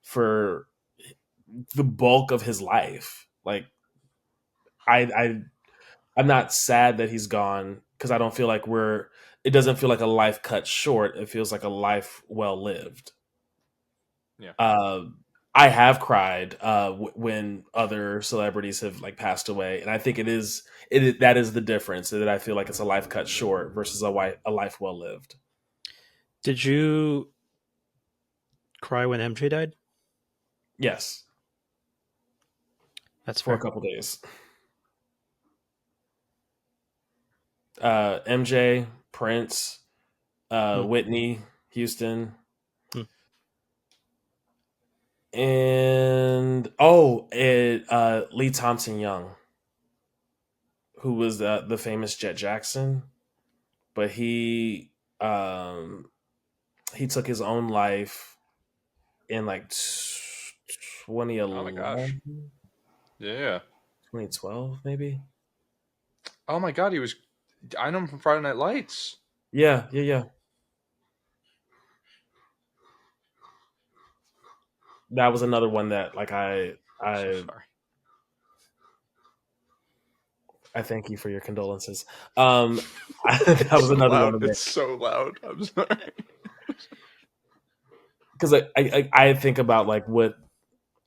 [SPEAKER 2] for the bulk of his life. Like I I'm not sad that he's gone because I don't feel like we're. It doesn't feel like a life cut short. It feels like a life well lived.
[SPEAKER 3] Yeah.
[SPEAKER 2] Uh, I have cried when other celebrities have like passed away, and I think that is the difference. That I feel like it's a life cut short versus a life well lived.
[SPEAKER 1] Did you cry when MJ died?
[SPEAKER 2] Yes,
[SPEAKER 1] That's
[SPEAKER 2] for a
[SPEAKER 1] fair.
[SPEAKER 2] couple days. MJ, Prince,
[SPEAKER 1] Hmm.
[SPEAKER 2] Whitney Houston,
[SPEAKER 1] Hmm.
[SPEAKER 2] and Lee Thompson Young, who was the famous Jet Jackson, but um, he took his own life in like
[SPEAKER 3] Oh my gosh.
[SPEAKER 2] 2011,
[SPEAKER 3] Yeah.
[SPEAKER 2] 2012 maybe.
[SPEAKER 3] Oh my god, he was. I know him from Friday Night Lights.
[SPEAKER 2] Yeah, yeah, yeah. That was another one that like
[SPEAKER 3] I'm so
[SPEAKER 2] I
[SPEAKER 3] sorry.
[SPEAKER 2] I thank you for your condolences. That
[SPEAKER 3] It's
[SPEAKER 2] was
[SPEAKER 3] so
[SPEAKER 2] another
[SPEAKER 3] loud.
[SPEAKER 2] one that
[SPEAKER 3] It's so loud. I'm sorry.
[SPEAKER 2] because I think about like what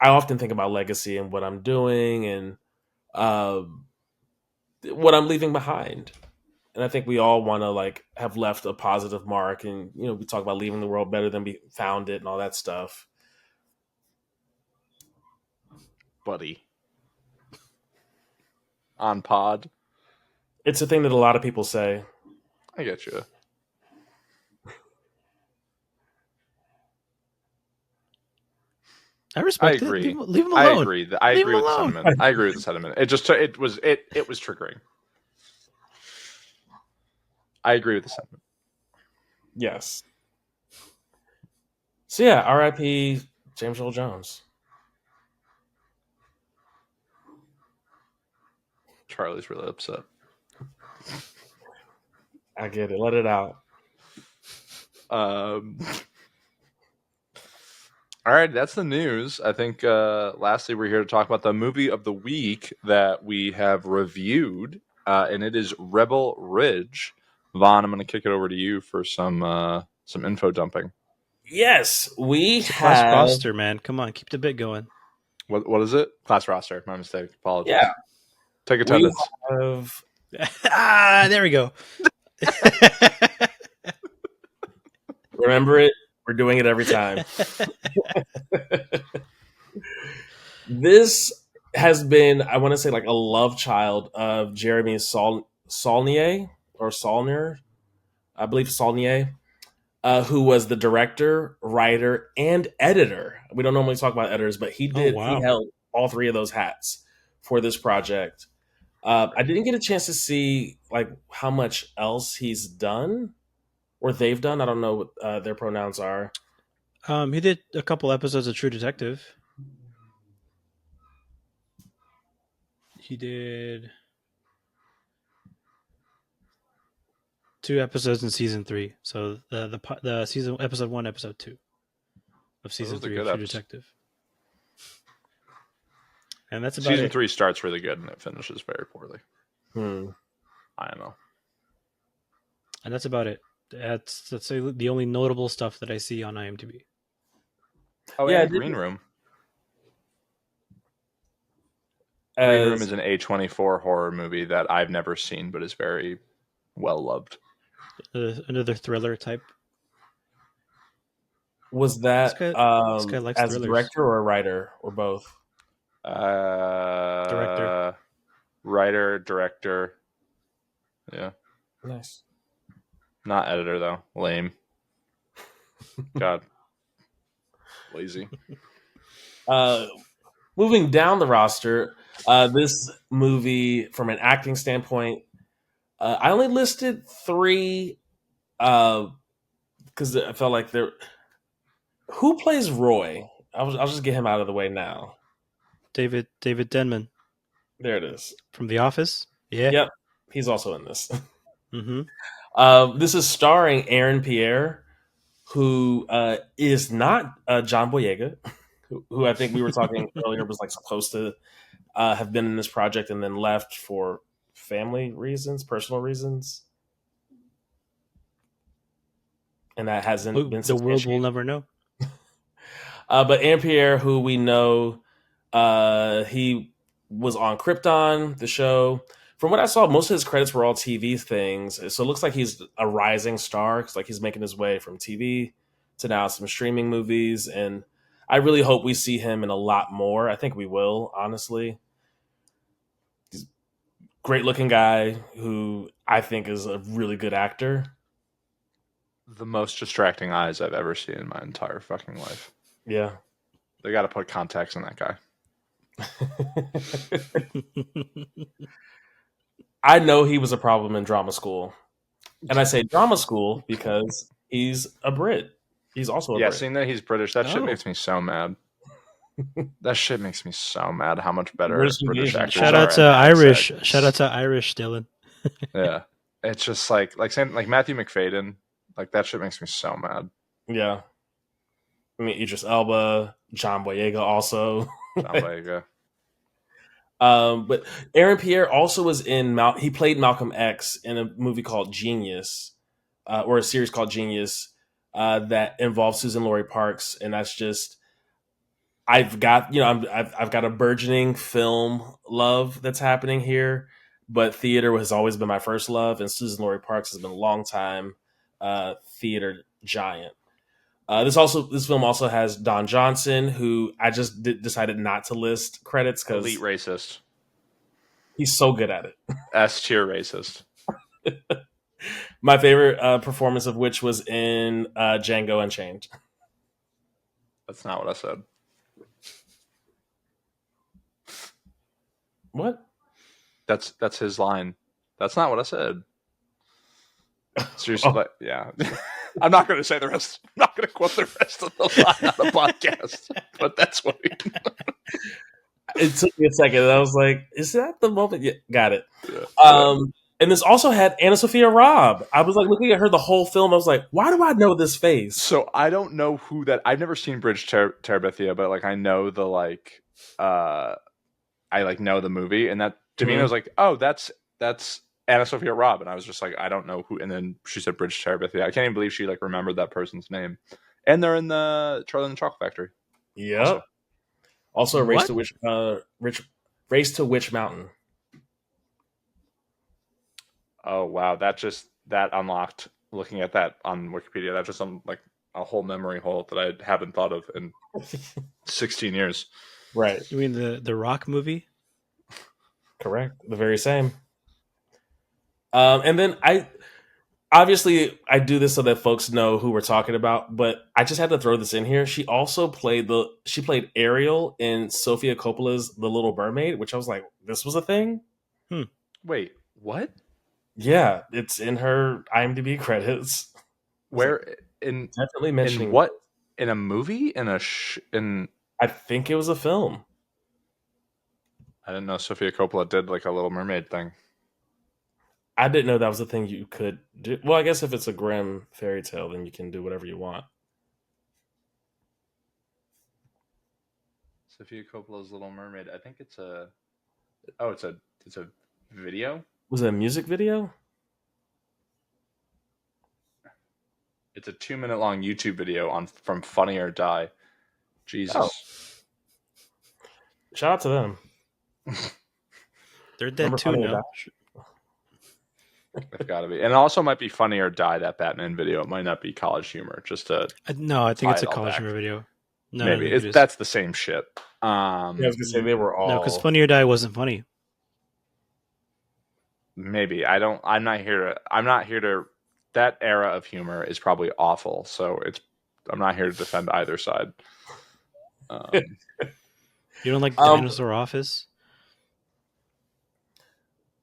[SPEAKER 2] I often think about legacy and what I'm doing and uh, what I'm leaving behind. And I think we all want to like have left a positive mark. And you know, we talk about leaving the world better than we found it and all that stuff.
[SPEAKER 3] Buddy. On pod.
[SPEAKER 2] It's a thing that a lot of people say.
[SPEAKER 3] I get you.
[SPEAKER 1] I
[SPEAKER 3] I
[SPEAKER 1] respect it.
[SPEAKER 3] agree.
[SPEAKER 1] Leave him
[SPEAKER 3] I
[SPEAKER 1] alone.
[SPEAKER 3] agree. I
[SPEAKER 1] Leave him
[SPEAKER 3] agree with the
[SPEAKER 1] alone.
[SPEAKER 3] sentiment. I agree with the sentiment. It was triggering. I agree with the sentiment.
[SPEAKER 2] Yes. So yeah, R.I.P. James Earl Jones.
[SPEAKER 3] Charlie's really upset.
[SPEAKER 2] I get it. Let it out.
[SPEAKER 3] Um, all right, that's the news. I think lastly, we're here to talk about the movie of the week that we have reviewed, and it is Rebel Ridge. Vaughn, I'm going to kick it over to you for some info dumping.
[SPEAKER 2] Yes, we
[SPEAKER 1] It's a class
[SPEAKER 2] have.
[SPEAKER 1] roster, man. Come on, keep the bit going.
[SPEAKER 3] What is it? Class roster. My mistake.
[SPEAKER 2] Yeah,
[SPEAKER 3] Apologies. Take
[SPEAKER 2] we
[SPEAKER 3] attendance.
[SPEAKER 2] have.
[SPEAKER 1] There we go.
[SPEAKER 2] Remember it. We're doing it every time. This has been, I want to say, like a love child of Jeremy Saulnier or Saulnier, I believe Saulnier, who was the director, writer, and editor. We don't normally talk about editors, but
[SPEAKER 1] Oh
[SPEAKER 2] he
[SPEAKER 1] wow.
[SPEAKER 2] held all three of those hats for this project. I didn't get a chance to see like how much else he's done or they've done. I don't know what their pronouns are.
[SPEAKER 1] He did a couple episodes of True Detective. He did 2 episodes in season 3. So the season episode 1, episode 2 of
[SPEAKER 3] Those
[SPEAKER 1] season
[SPEAKER 3] are the
[SPEAKER 1] 3 of
[SPEAKER 3] good
[SPEAKER 1] True
[SPEAKER 3] episodes.
[SPEAKER 1] Detective, and that's about
[SPEAKER 3] Season
[SPEAKER 1] it.
[SPEAKER 3] 3 starts really good and it finishes very poorly.
[SPEAKER 2] Hmm.
[SPEAKER 3] I don't know.
[SPEAKER 1] And that's about it. That's the only notable stuff that I see on IMDb.
[SPEAKER 3] Oh,
[SPEAKER 2] Yeah,
[SPEAKER 3] and Green Room. Green Room
[SPEAKER 2] as
[SPEAKER 3] is an A24 horror movie that I've never seen, but is very well loved.
[SPEAKER 1] Another thriller type.
[SPEAKER 2] was
[SPEAKER 1] This
[SPEAKER 2] that
[SPEAKER 1] guy, this guy likes
[SPEAKER 2] as
[SPEAKER 1] thrillers.
[SPEAKER 2] director or a writer or both?
[SPEAKER 1] Director.
[SPEAKER 3] Writer, director. Yeah.
[SPEAKER 2] Nice.
[SPEAKER 3] Not editor, though. Lame. God. Lazy.
[SPEAKER 2] Uh, moving down the roster, this movie, from an acting standpoint, I only listed three because I felt like there. Who plays Roy? I'll just get him out of the way now.
[SPEAKER 1] David Denman
[SPEAKER 2] There it is.
[SPEAKER 1] from The Office. Yeah.
[SPEAKER 2] Yep, he's also in this.
[SPEAKER 1] Mm-hmm.
[SPEAKER 2] This is starring Aaron Pierre, who is not John Boyega, who I think we were talking earlier was like supposed to have been in this project and then left for family reasons, personal reasons, and that hasn't been
[SPEAKER 1] The world will
[SPEAKER 2] substantiated.
[SPEAKER 1] never know.
[SPEAKER 2] But Aaron Pierre, who we know, he was on Krypton, the show. From what I saw, most of his credits were all TV things. So it looks like he's a rising star. 'Cause, like he's making his way from TV to now some streaming movies, and I really hope we see him in a lot more. I think we will, honestly. He's a great looking guy who I think is a really good actor.
[SPEAKER 3] The most distracting eyes I've ever seen in my entire fucking life.
[SPEAKER 2] Yeah.
[SPEAKER 3] They got to put contacts in that guy.
[SPEAKER 2] I know he was a problem in drama school. And I say drama school because he's a Brit. He's also a
[SPEAKER 3] Yeah,
[SPEAKER 2] Brit.
[SPEAKER 3] seeing that he's British, that shit
[SPEAKER 1] Oh.
[SPEAKER 3] makes me so mad. That shit makes me so mad how much better
[SPEAKER 2] British
[SPEAKER 3] British
[SPEAKER 2] invasion.
[SPEAKER 3] actors
[SPEAKER 1] Shout
[SPEAKER 3] are
[SPEAKER 1] out to
[SPEAKER 3] at
[SPEAKER 1] Irish.
[SPEAKER 3] accents.
[SPEAKER 1] Shout out to Irish Dylan.
[SPEAKER 3] Yeah. It's just like saying like Matthew McFadden, like that shit makes me so mad.
[SPEAKER 2] Yeah. I mean, Idris Elba, John Boyega also.
[SPEAKER 3] John Boyega.
[SPEAKER 2] But Aaron Pierre also was in, he played Malcolm X in a movie called Genius, or a series called Genius, that involves Susan Laurie Parks. And that's just, I've got, I've got a burgeoning film love that's happening here, but theater has always been my first love, and Susan Laurie Parks has been a long time theater giant. This film also has Don Johnson, who I just decided not to list credits
[SPEAKER 3] Elite
[SPEAKER 2] because
[SPEAKER 3] racist.
[SPEAKER 2] he's so good at it.
[SPEAKER 3] S tier racist.
[SPEAKER 2] My favorite performance of which was in Django Unchained.
[SPEAKER 3] That's not what I said.
[SPEAKER 2] What?
[SPEAKER 3] That's his line. That's not what I said. Seriously, but yeah. I'm not going to say the rest. I'm not going to quote the rest of the line on the podcast. But that's what.
[SPEAKER 2] It took me a second. And I was like, "Is that the moment?" Yeah, got it.
[SPEAKER 3] Yeah.
[SPEAKER 2] And this also had Anna Sophia Robb. I was like looking at her the whole film. I was like, "Why do I know this face?"
[SPEAKER 3] So I don't know who that. I've never seen Bridge Terabithia, but like I know the like. I like know the movie, and that Davina was like, "Oh, that's Anna Sophia Robb," and I was just like, "I don't know who." And then she said Bridge Terabithia. I can't even believe she like remembered that person's name. And they're in the Charlie and the Chocolate Factory.
[SPEAKER 2] Yep. Also,
[SPEAKER 1] What?
[SPEAKER 2] Race to Witch Mountain.
[SPEAKER 3] Oh wow, that unlocked. Looking at that on Wikipedia, that's just like a whole memory hole that I haven't thought of in 16 years.
[SPEAKER 2] Right.
[SPEAKER 1] You mean the Rock movie?
[SPEAKER 2] Correct. The very same. And then I do this so that folks know who we're talking about, but I just had to throw this in here. She played Ariel in Sofia Coppola's The Little Mermaid, which I was like, this was a thing?
[SPEAKER 1] Hmm.
[SPEAKER 3] Wait, what?
[SPEAKER 2] Yeah, it's in her IMDb credits. I was like,
[SPEAKER 3] Where in
[SPEAKER 2] definitely
[SPEAKER 3] in
[SPEAKER 2] mentioning.
[SPEAKER 3] what in a movie in
[SPEAKER 2] I think it was a film.
[SPEAKER 3] I didn't know Sofia Coppola did like a Little Mermaid thing.
[SPEAKER 2] I didn't know that was a thing you could do. Well, I guess if it's a grim fairy tale, then you can do whatever you want.
[SPEAKER 3] Sofia Coppola's Little Mermaid. I think it's a it's a video.
[SPEAKER 2] Was it a music video?
[SPEAKER 3] It's a 2 minute long YouTube video on from Funny or Die.
[SPEAKER 2] Oh,
[SPEAKER 3] Jesus.
[SPEAKER 2] shout out to them.
[SPEAKER 1] They're dead
[SPEAKER 2] Remember
[SPEAKER 1] too
[SPEAKER 2] Funny or
[SPEAKER 1] now.
[SPEAKER 2] Die?
[SPEAKER 3] It's got to be. And it also might be Funny or Die, that Batman video. It might not be College Humor, just to
[SPEAKER 1] No, I think
[SPEAKER 3] tie
[SPEAKER 1] it's
[SPEAKER 3] it
[SPEAKER 1] a
[SPEAKER 3] all
[SPEAKER 1] college
[SPEAKER 3] back.
[SPEAKER 1] humor video. No, I don't
[SPEAKER 3] Maybe.
[SPEAKER 1] think it is.
[SPEAKER 3] That's the same shit.
[SPEAKER 2] Yeah, I was gonna say they were
[SPEAKER 1] No, because
[SPEAKER 2] all.
[SPEAKER 1] Funny or Die wasn't funny.
[SPEAKER 3] Maybe. I'm not here to that era of humor is probably awful. So I'm not here to defend either side.
[SPEAKER 1] You don't like
[SPEAKER 2] Um,
[SPEAKER 1] Dinosaur Office?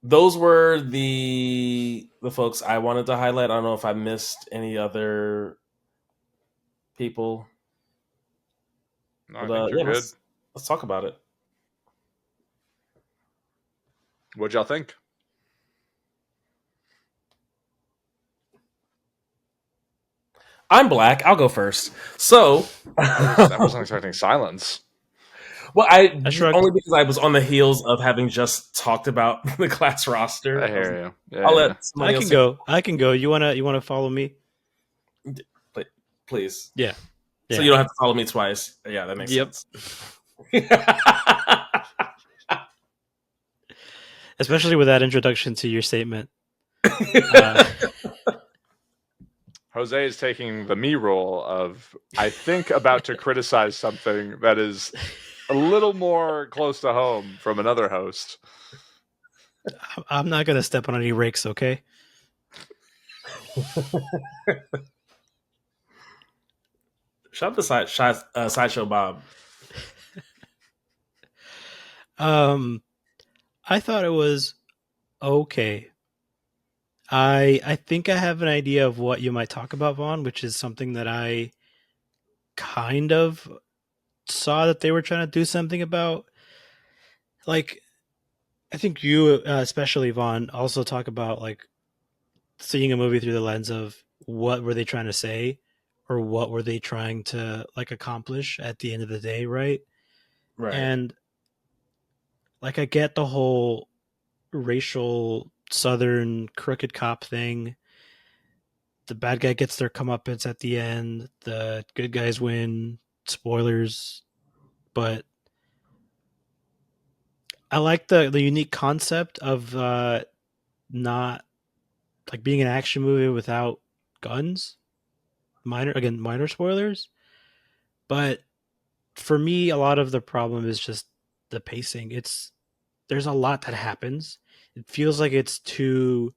[SPEAKER 2] those were the folks I wanted to highlight. I don't know if I missed any other people.
[SPEAKER 3] No, I
[SPEAKER 2] But
[SPEAKER 3] think you're
[SPEAKER 2] yeah,
[SPEAKER 3] good.
[SPEAKER 2] let's talk about it.
[SPEAKER 3] What'd y'all think?
[SPEAKER 2] I'm black. I'll go first. So,
[SPEAKER 3] I wasn't expecting silence.
[SPEAKER 2] well,
[SPEAKER 1] I shrugged.
[SPEAKER 2] only because I was on the heels of having just talked about the class roster.
[SPEAKER 3] I hear you.
[SPEAKER 2] I'll
[SPEAKER 3] Yeah.
[SPEAKER 2] let somebody else
[SPEAKER 1] I can go. You wanna follow me?
[SPEAKER 2] please.
[SPEAKER 1] Yeah.
[SPEAKER 2] So you don't have to follow me twice. Yeah, that makes
[SPEAKER 1] Yep.
[SPEAKER 2] sense.
[SPEAKER 1] Especially with that introduction to your statement.
[SPEAKER 3] Jose is taking the me role of, I think, about to criticize something that is a little more close to home from another host.
[SPEAKER 1] I'm not gonna step on any rakes, okay?
[SPEAKER 2] Shout out to Sideshow Bob.
[SPEAKER 1] I thought it was okay. I think I have an idea of what you might talk about, Vaughn, which is something that I kind of saw that they were trying to do something about. Like, I think you, especially Vaughn, also talk about like seeing a movie through the lens of what were they trying to say, or what were they trying to like accomplish at the end of the day, right?
[SPEAKER 2] Right.
[SPEAKER 1] And like, I get the whole racial Southern crooked cop thing. The bad guy gets their comeuppance at the end. The good guys win. Spoilers, but I like the unique concept of not like being an action movie without guns. Minor spoilers, but for me, a lot of the problem is just the pacing. There's a lot that happens. It feels like it's two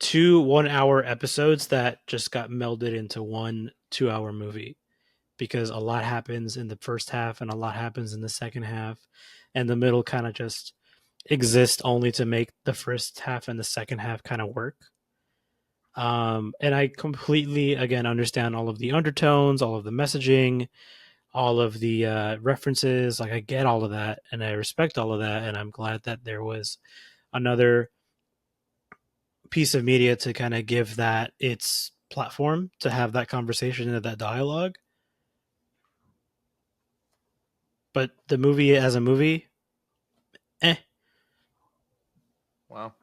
[SPEAKER 1] 1 hour episodes that just got melded into one 2 hour movie, because a lot happens in the first half and a lot happens in the second half, and the middle kind of just exists only to make the first half and the second half kind of work. And I completely, again, understand all of the undertones, all of the messaging, all of the references. Like, I get all of that and I respect all of that. And I'm glad that there was another piece of media to kind of give that its platform to have that conversation and that dialogue. But the movie as a movie, eh.
[SPEAKER 3] Wow.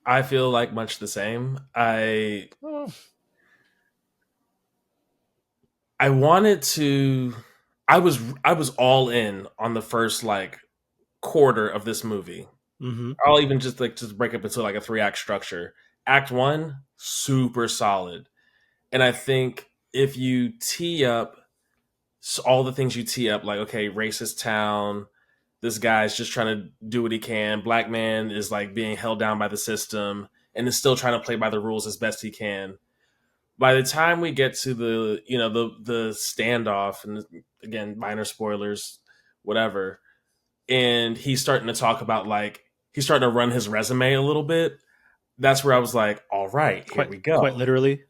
[SPEAKER 2] I feel like much the same. I wanted to. I was all in on the first like quarter of this movie.
[SPEAKER 1] Mm-hmm.
[SPEAKER 2] I'll even just break up into like a 3 act structure. Act one, super solid, and I think if you tee up all the things you tee up, like, okay, racist town, this guy's just trying to do what he can. Black man is like being held down by the system and is still trying to play by the rules as best he can. By the time we get to the, the standoff, and again, minor spoilers, whatever, and he's starting to talk about, like, he's starting to run his resume a little bit. That's where I was like, all right, here we
[SPEAKER 1] Quite
[SPEAKER 2] go.
[SPEAKER 1] literally.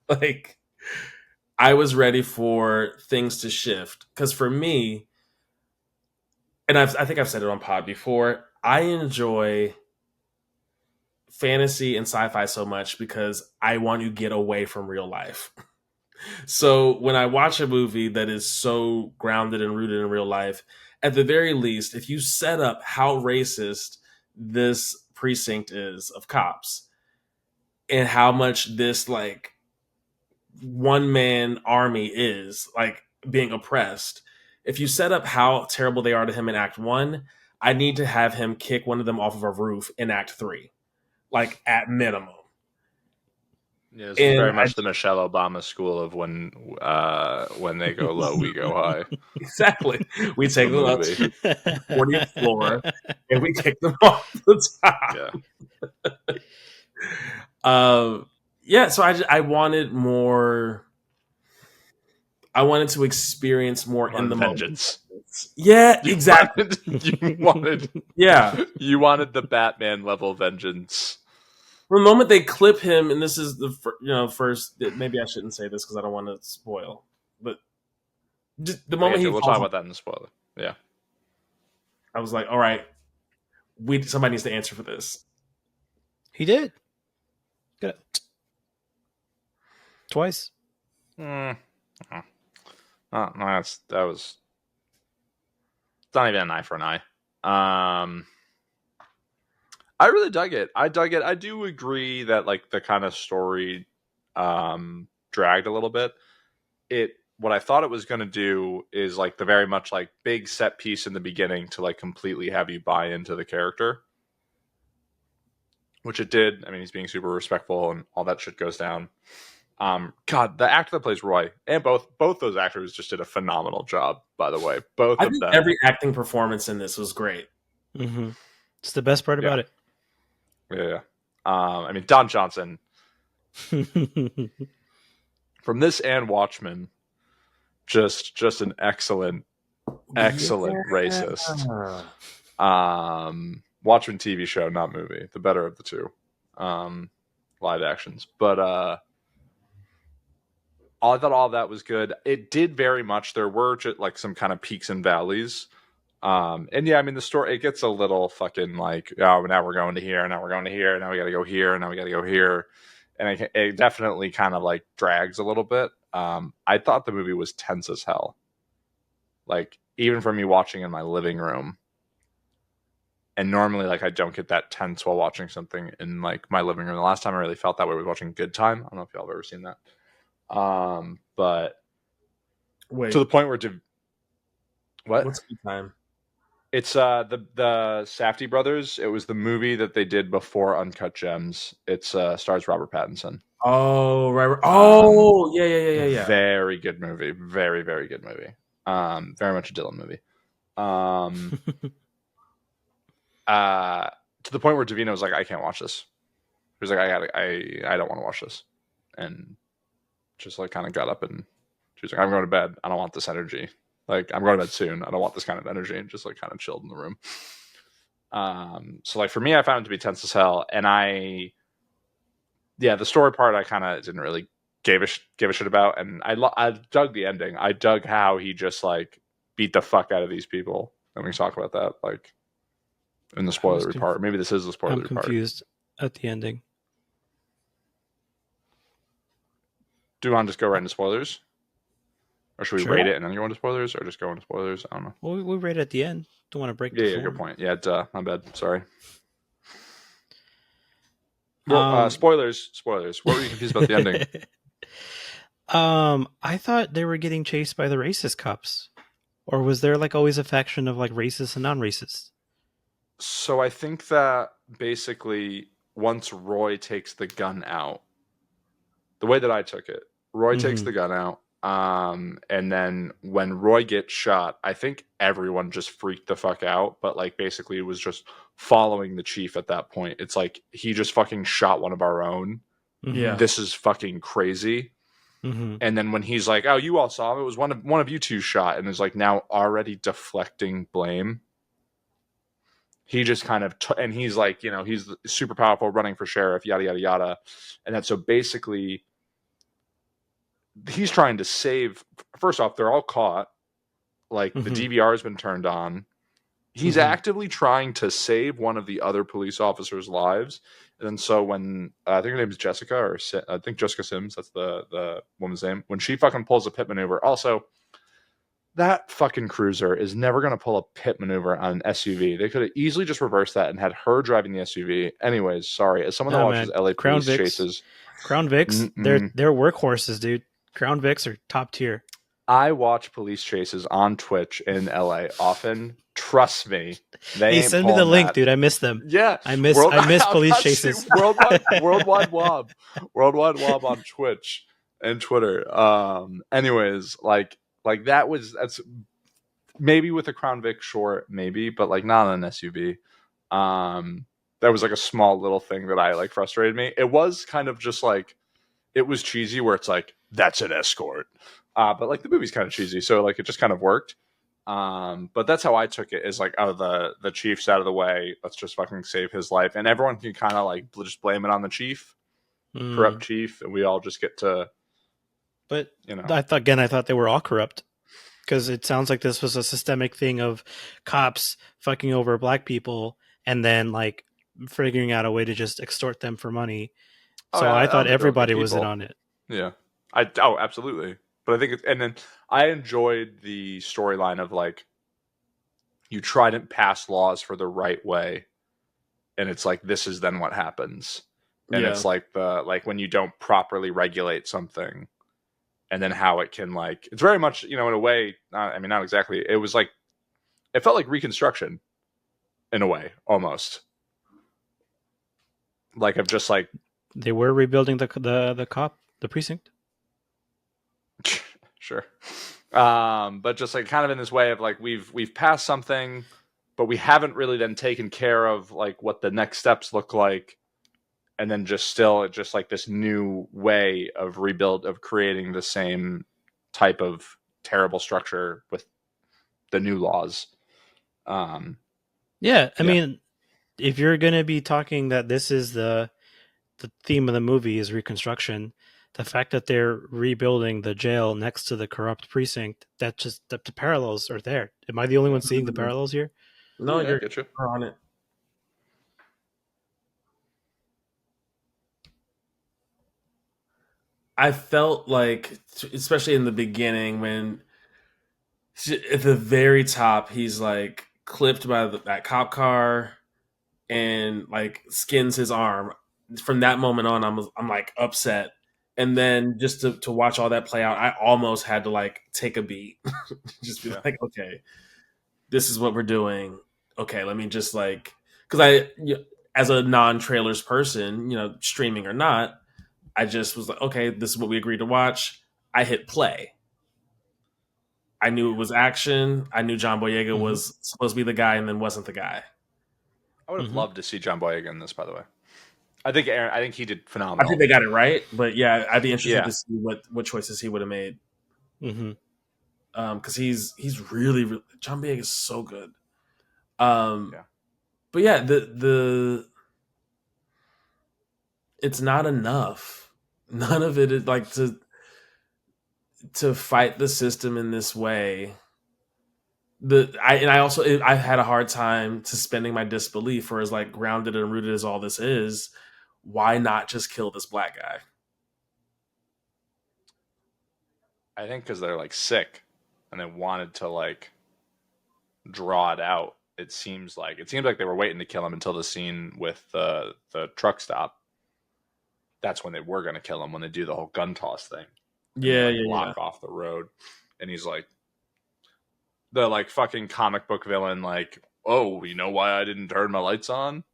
[SPEAKER 2] Like, I was ready for things to shift, because for me, and I think I've said it on pod before, I enjoy fantasy and sci-fi so much because I want to get away from real life. So when I watch a movie that is so grounded and rooted in real life, at the very least, if you set up how racist this precinct is of cops and how much this, like, one man army is, like, being oppressed, if you set up how terrible they are to him in Act 1, I need to have him kick one of them off of a roof in Act 3, like, at minimum.
[SPEAKER 3] Yeah, this is
[SPEAKER 2] And
[SPEAKER 3] very much the Michelle Obama school of when they go low, we go high.
[SPEAKER 2] exactly, we
[SPEAKER 3] It's
[SPEAKER 2] take
[SPEAKER 3] the
[SPEAKER 2] them up
[SPEAKER 3] movie.
[SPEAKER 2] to the 40th floor and we kick them off the top.
[SPEAKER 3] Yeah.
[SPEAKER 2] Yeah, so I wanted more. I wanted to experience more in the moment.
[SPEAKER 3] Vengeance.
[SPEAKER 2] Yeah, exactly. Yeah.
[SPEAKER 3] You wanted the Batman level vengeance.
[SPEAKER 2] From the moment they clip him, and this is the first. Maybe I shouldn't say this because I don't want to spoil, but the moment he
[SPEAKER 3] We'll
[SPEAKER 2] falls,
[SPEAKER 3] talk about that in the spoiler. Yeah,
[SPEAKER 2] I was like, all right, somebody needs to answer for this.
[SPEAKER 1] He did. Got it. Twice.
[SPEAKER 3] No, that was. It's not even an eye for an eye. I really dug it. I do agree that, like, the kind of story dragged a little bit. What I thought it was going to do is, like, the very much, like, big set piece in the beginning to, like, completely have you buy into the character, which it did. I mean, he's being super respectful and all that shit goes down. God, the actor that plays Roy, and both those actors just did a phenomenal job, by the way.
[SPEAKER 2] I think every acting performance in this was great.
[SPEAKER 1] Mm-hmm. It's the best part about it.
[SPEAKER 3] Yeah. I mean, Don Johnson from this and Watchmen, just an excellent racist. Watchmen TV show, not movie, the better of the two live actions. But I thought all of that was good. It did very much. There were just, like, some kind of peaks and valleys. And yeah, I mean, the story, it gets a little fucking, like, oh, now we're going to here, now we're going to here, now we got to go here, now we got to go here. And it definitely kind of, like, drags a little bit. I thought the movie was tense as hell. Like, even for me watching in my living room. And normally, like, I don't get that tense while watching something in, like, my living room. The last time I really felt that way was watching Good Time. I don't know if y'all have ever seen that. But
[SPEAKER 2] wait,
[SPEAKER 3] to the point where
[SPEAKER 2] what's Good Time?
[SPEAKER 3] It's the Safdie brothers. It was the movie that they did before Uncut Gems. It's stars Robert Pattinson.
[SPEAKER 2] Oh, right. Oh, yeah.
[SPEAKER 3] Very good movie. Very, very good movie. Very much a Dylan movie. To the point where Davina was like, I can't watch this. He was like, I don't want to watch this. And just, like, kind of got up and she was like, I'm going to bed. I don't want this energy. Like, I'm going to bed soon. I don't want this kind of energy. And just, like, kind of chilled in the room. So, like, for me, I found it to be tense as hell. And the story part, I kind of didn't really give a shit about. And I dug the ending. I dug how he just, like, beat the fuck out of these people. And we can talk about that, like, in the spoilery part. Maybe this is the spoilery part.
[SPEAKER 1] I'm confused at the ending.
[SPEAKER 3] Do you want to just go right into spoilers? Or should we rate it and then go into spoilers? Or just go into spoilers? I don't know.
[SPEAKER 1] Well, we rate it at the end. Don't want to break the
[SPEAKER 3] Yeah,
[SPEAKER 1] form.
[SPEAKER 3] good point. Yeah, my bad. Sorry. Well, spoilers. What were you confused about the ending?
[SPEAKER 1] I thought they were getting chased by the racist cops. Or was there, like, always a faction of, like, racist and non-racist?
[SPEAKER 3] So I think that basically once Roy takes the gun out, the way that I took it, Roy takes the gun out, And then when Roy gets shot, I think everyone just freaked the fuck out. But like basically, it was just following the chief at that point. It's like he just fucking shot one of our own.
[SPEAKER 1] Mm-hmm.
[SPEAKER 2] Yeah.
[SPEAKER 3] This is fucking crazy.
[SPEAKER 1] Mm-hmm.
[SPEAKER 3] And then when he's like, "Oh, you all saw him. It was one of you two shot," and is like now already deflecting blame. He just kind of and he's like, he's super powerful, running for sheriff, yada yada yada, and then so basically he's trying to save. First off, they're all caught. Like the
[SPEAKER 1] Mm-hmm.
[SPEAKER 3] DVR has been turned on. He's
[SPEAKER 1] Mm-hmm.
[SPEAKER 3] actively trying to save one of the other police officers' lives. And then so when I think her name is Jessica, or I think Jessica Sims, that's the woman's name. When she fucking pulls a pit maneuver, also that fucking cruiser is never going to pull a pit maneuver on an SUV. They could have easily just reversed that and had her driving the SUV. Anyways, sorry, as someone that
[SPEAKER 1] Oh
[SPEAKER 3] watches
[SPEAKER 1] man,
[SPEAKER 3] LA
[SPEAKER 1] Crown
[SPEAKER 3] police
[SPEAKER 1] Vics,
[SPEAKER 3] chases,
[SPEAKER 1] Crown Vics,
[SPEAKER 3] mm-mm.
[SPEAKER 1] they're workhorses, dude. Crown Vics are top tier.
[SPEAKER 3] I watch police chases on Twitch in LA often. Trust me, they
[SPEAKER 1] Hey,
[SPEAKER 3] ain't
[SPEAKER 1] send me the
[SPEAKER 3] pulling
[SPEAKER 1] link,
[SPEAKER 3] that.
[SPEAKER 1] dude. I miss them.
[SPEAKER 3] Yeah,
[SPEAKER 1] I miss
[SPEAKER 3] I'm
[SPEAKER 1] police
[SPEAKER 3] not shit,
[SPEAKER 1] chases.
[SPEAKER 3] worldwide wob on Twitch and Twitter. Anyways, like that's maybe with a Crown Vic, sure, maybe, but like not on an SUV. That was like a small little thing that I like frustrated me. It was kind of just like it was cheesy, where it's like that's an escort, but like the movie's kind of cheesy, so like it just kind of worked. But that's how I took it, is like, oh, the chief's out of the way, let's just fucking save his life, and everyone can kind of like just blame it on the chief, corrupt
[SPEAKER 1] Mm.
[SPEAKER 3] chief, and we all just get to,
[SPEAKER 1] But
[SPEAKER 3] you know,
[SPEAKER 1] I thought they were all corrupt, because it sounds like this was a systemic thing of cops fucking over black people and then like figuring out a way to just extort them for money.
[SPEAKER 3] oh
[SPEAKER 1] So
[SPEAKER 3] yeah,
[SPEAKER 1] I
[SPEAKER 3] I
[SPEAKER 1] thought
[SPEAKER 3] don't think they were good
[SPEAKER 1] everybody was in
[SPEAKER 3] people.
[SPEAKER 1] on it.
[SPEAKER 3] Yeah, absolutely. But I think and then I enjoyed the storyline of like you try to pass laws for the right way, and it's like this is then what happens, and
[SPEAKER 2] Yeah.
[SPEAKER 3] it's like when you don't properly regulate something, and then how it can like it's very much in a way. I mean, not exactly. It was like it felt like Reconstruction in a way, almost like of just like
[SPEAKER 1] They were rebuilding the precinct.
[SPEAKER 3] sure, but just like kind of in this way of like we've passed something, but we haven't really then taken care of like what the next steps look like, and then just still just like this new way of creating the same type of terrible structure with the new laws.
[SPEAKER 1] Yeah, I
[SPEAKER 3] Yeah.
[SPEAKER 1] mean, if you're gonna be talking that this is the theme of the movie is Reconstruction, the fact that they're rebuilding the jail next to the corrupt precinct, that just the parallels are there. Am I the only one seeing the parallels here?
[SPEAKER 2] No,
[SPEAKER 3] Yeah, I
[SPEAKER 2] you're
[SPEAKER 3] get you.
[SPEAKER 2] on it. I felt like, especially in the beginning, when at the very top, he's like clipped by that cop car and like skins his arm. From that moment on, I'm like upset. And then just to watch all that play out, I almost had to like take a beat, just be
[SPEAKER 3] Yeah.
[SPEAKER 2] like, okay, this is what we're doing. Okay, let me just like, because as a non-trailers person, streaming or not, I just was like, okay, this is what we agreed to watch. I hit play. I knew it was action. I knew John Boyega
[SPEAKER 1] Mm-hmm.
[SPEAKER 2] was supposed to be the guy, and then wasn't the guy.
[SPEAKER 3] I would have
[SPEAKER 1] Mm-hmm.
[SPEAKER 3] loved to see John Boyega in this, by the way. I think he did
[SPEAKER 2] I think
[SPEAKER 3] phenomenal.
[SPEAKER 2] they got it right, but yeah, I'd be interested
[SPEAKER 3] Yeah.
[SPEAKER 2] to see what choices he would have made.
[SPEAKER 1] Mm-hmm.
[SPEAKER 2] Because he's really John Boyega is so good. Um,
[SPEAKER 3] Yeah.
[SPEAKER 2] but yeah, the it's not enough. None of it is like to fight the system in this way. I had a hard time suspending my disbelief for as like grounded and rooted as all this is. Why not just kill this black guy?
[SPEAKER 3] I think because they're like sick and they wanted to like draw it out. It seems like they were waiting to kill him until the scene with the truck stop. That's when they were going to kill him, when they do the whole gun toss thing and they
[SPEAKER 2] Yeah,
[SPEAKER 3] like
[SPEAKER 2] yeah, yeah.
[SPEAKER 3] block off the road, and he's like the like fucking comic book villain, like, oh, you know why I didn't turn my lights on?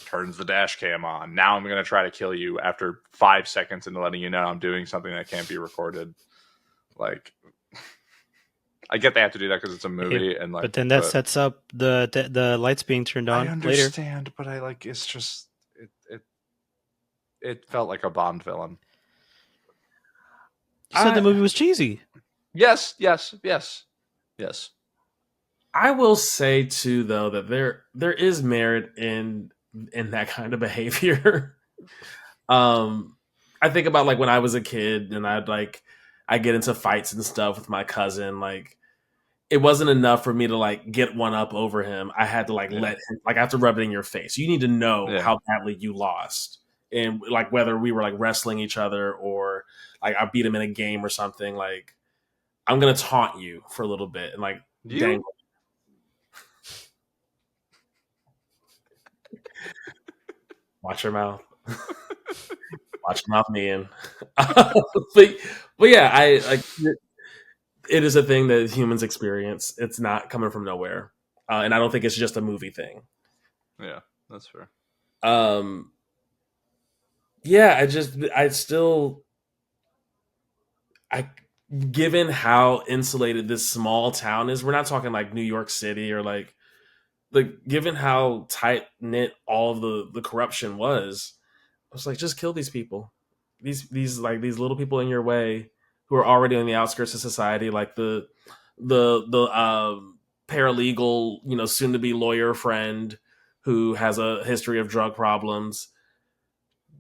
[SPEAKER 3] Turns the dash cam on. Now I'm gonna try to kill you after 5 seconds into letting you know I'm doing something that can't be recorded. Like, I get they have to do that because it's a movie, and like,
[SPEAKER 1] but then that sets up the lights being turned
[SPEAKER 3] I
[SPEAKER 1] on later.
[SPEAKER 3] understand, but I like it's just it felt like a Bond villain.
[SPEAKER 1] You said the
[SPEAKER 2] I
[SPEAKER 1] movie was cheesy.
[SPEAKER 3] Yes.
[SPEAKER 2] I will say too though that there is merit in that kind of behavior. I think about like when I was a kid and I get into fights and stuff with my cousin. Like it wasn't enough for me to like get one up over him. I had to like
[SPEAKER 3] Yeah.
[SPEAKER 2] let him, like I have to rub it in your face. You need to know
[SPEAKER 3] Yeah.
[SPEAKER 2] how badly you lost, and like whether we were like wrestling each other or like I beat him in a game or something. Like I'm gonna taunt you for a little bit and like
[SPEAKER 3] You?
[SPEAKER 2] dang, watch your mouth. Watch your mouth, man. But yeah, I like it is a thing that humans experience. It's not coming from nowhere, and I don't think it's just a movie thing.
[SPEAKER 3] Yeah, that's fair.
[SPEAKER 2] Um, yeah, I still, I, given how insulated this small town is, we're not talking like New York City or like, given how tight knit all of the corruption was, I was like, just kill these people. These little people in your way who are already on the outskirts of society, like the paralegal, soon to be lawyer friend who has a history of drug problems.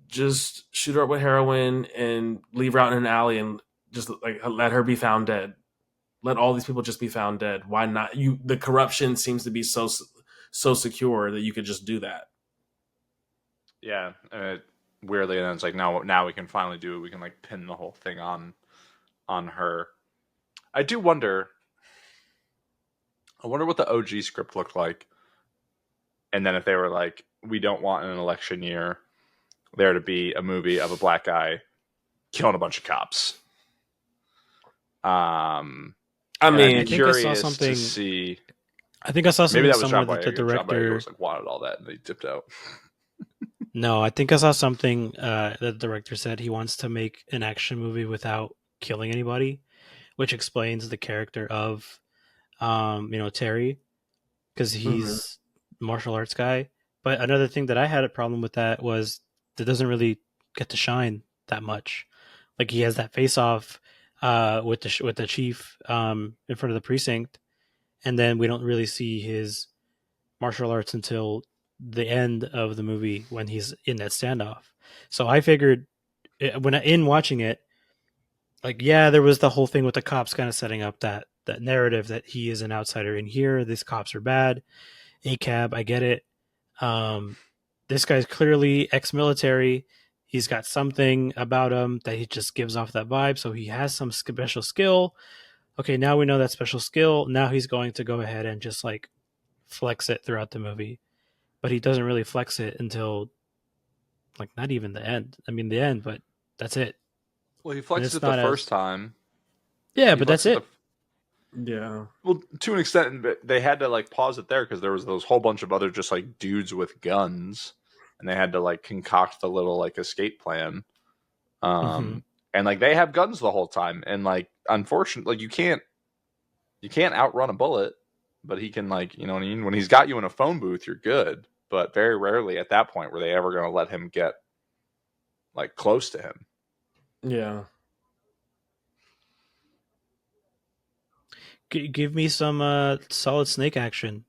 [SPEAKER 2] Just shoot her up with heroin and leave her out in an alley and just like let her be found dead. Let all these people just be found dead. Why not? The corruption seems to be so secure that you could just do that.
[SPEAKER 3] Yeah, weirdly, and it's like now we can finally do it. We can like pin the whole thing on her. I do wonder. I wonder what the OG script looked like, and then if they were like, we don't want in an election year there to be a movie of a black guy killing a bunch of cops.
[SPEAKER 2] I
[SPEAKER 3] And I'd
[SPEAKER 2] mean,
[SPEAKER 3] be
[SPEAKER 1] I think I saw
[SPEAKER 3] curious to
[SPEAKER 1] something.
[SPEAKER 3] see.
[SPEAKER 1] I think I saw
[SPEAKER 3] Maybe
[SPEAKER 1] something
[SPEAKER 3] that was
[SPEAKER 1] somewhere
[SPEAKER 3] John
[SPEAKER 1] that the
[SPEAKER 3] Boyega. John Boyega was
[SPEAKER 1] director.
[SPEAKER 3] like wanted all that, and they dipped out.
[SPEAKER 1] No, I think I saw something that the director said he wants to make an action movie without killing anybody, which explains the character of, Terry, because
[SPEAKER 2] mhm.
[SPEAKER 1] he's a martial arts guy. But another thing that I had a problem with that was that doesn't really get to shine that much. Like he has that face off with the chief in front of the precinct, and then we don't really see his martial arts until the end of the movie when he's in that standoff. So I figured in watching it, like yeah, there was the whole thing with the cops kind of setting up that narrative that he is an outsider in here. These cops are bad. ACAB, I get it. Um, this guy's clearly ex-military. He's got something about him that he just gives off that vibe. So he has some special skill. Okay, now we know that special skill. Now he's going to go ahead and just like flex it throughout the movie, but he doesn't really flex it until like not even the end. I mean the end, but that's it.
[SPEAKER 3] Well, he
[SPEAKER 1] And
[SPEAKER 3] flexed
[SPEAKER 1] it's
[SPEAKER 3] it the
[SPEAKER 1] not
[SPEAKER 3] first
[SPEAKER 1] as
[SPEAKER 3] time.
[SPEAKER 1] yeah,
[SPEAKER 3] He
[SPEAKER 1] but that's
[SPEAKER 3] flexed it
[SPEAKER 1] it.
[SPEAKER 3] the
[SPEAKER 2] Yeah.
[SPEAKER 3] well to an extent, but they had to like pause it there because there was those whole bunch of other just like dudes with guns, and they had to like concoct the little like escape plan.
[SPEAKER 1] Mm-hmm.
[SPEAKER 3] And like they have guns the whole time, and like unfortunately, like you can't outrun a bullet, but he can like what I mean. When he's got you in a phone booth, you're good. But very rarely at that point were they ever going to let him get like close to him.
[SPEAKER 2] Yeah.
[SPEAKER 1] Give me some solid snake action.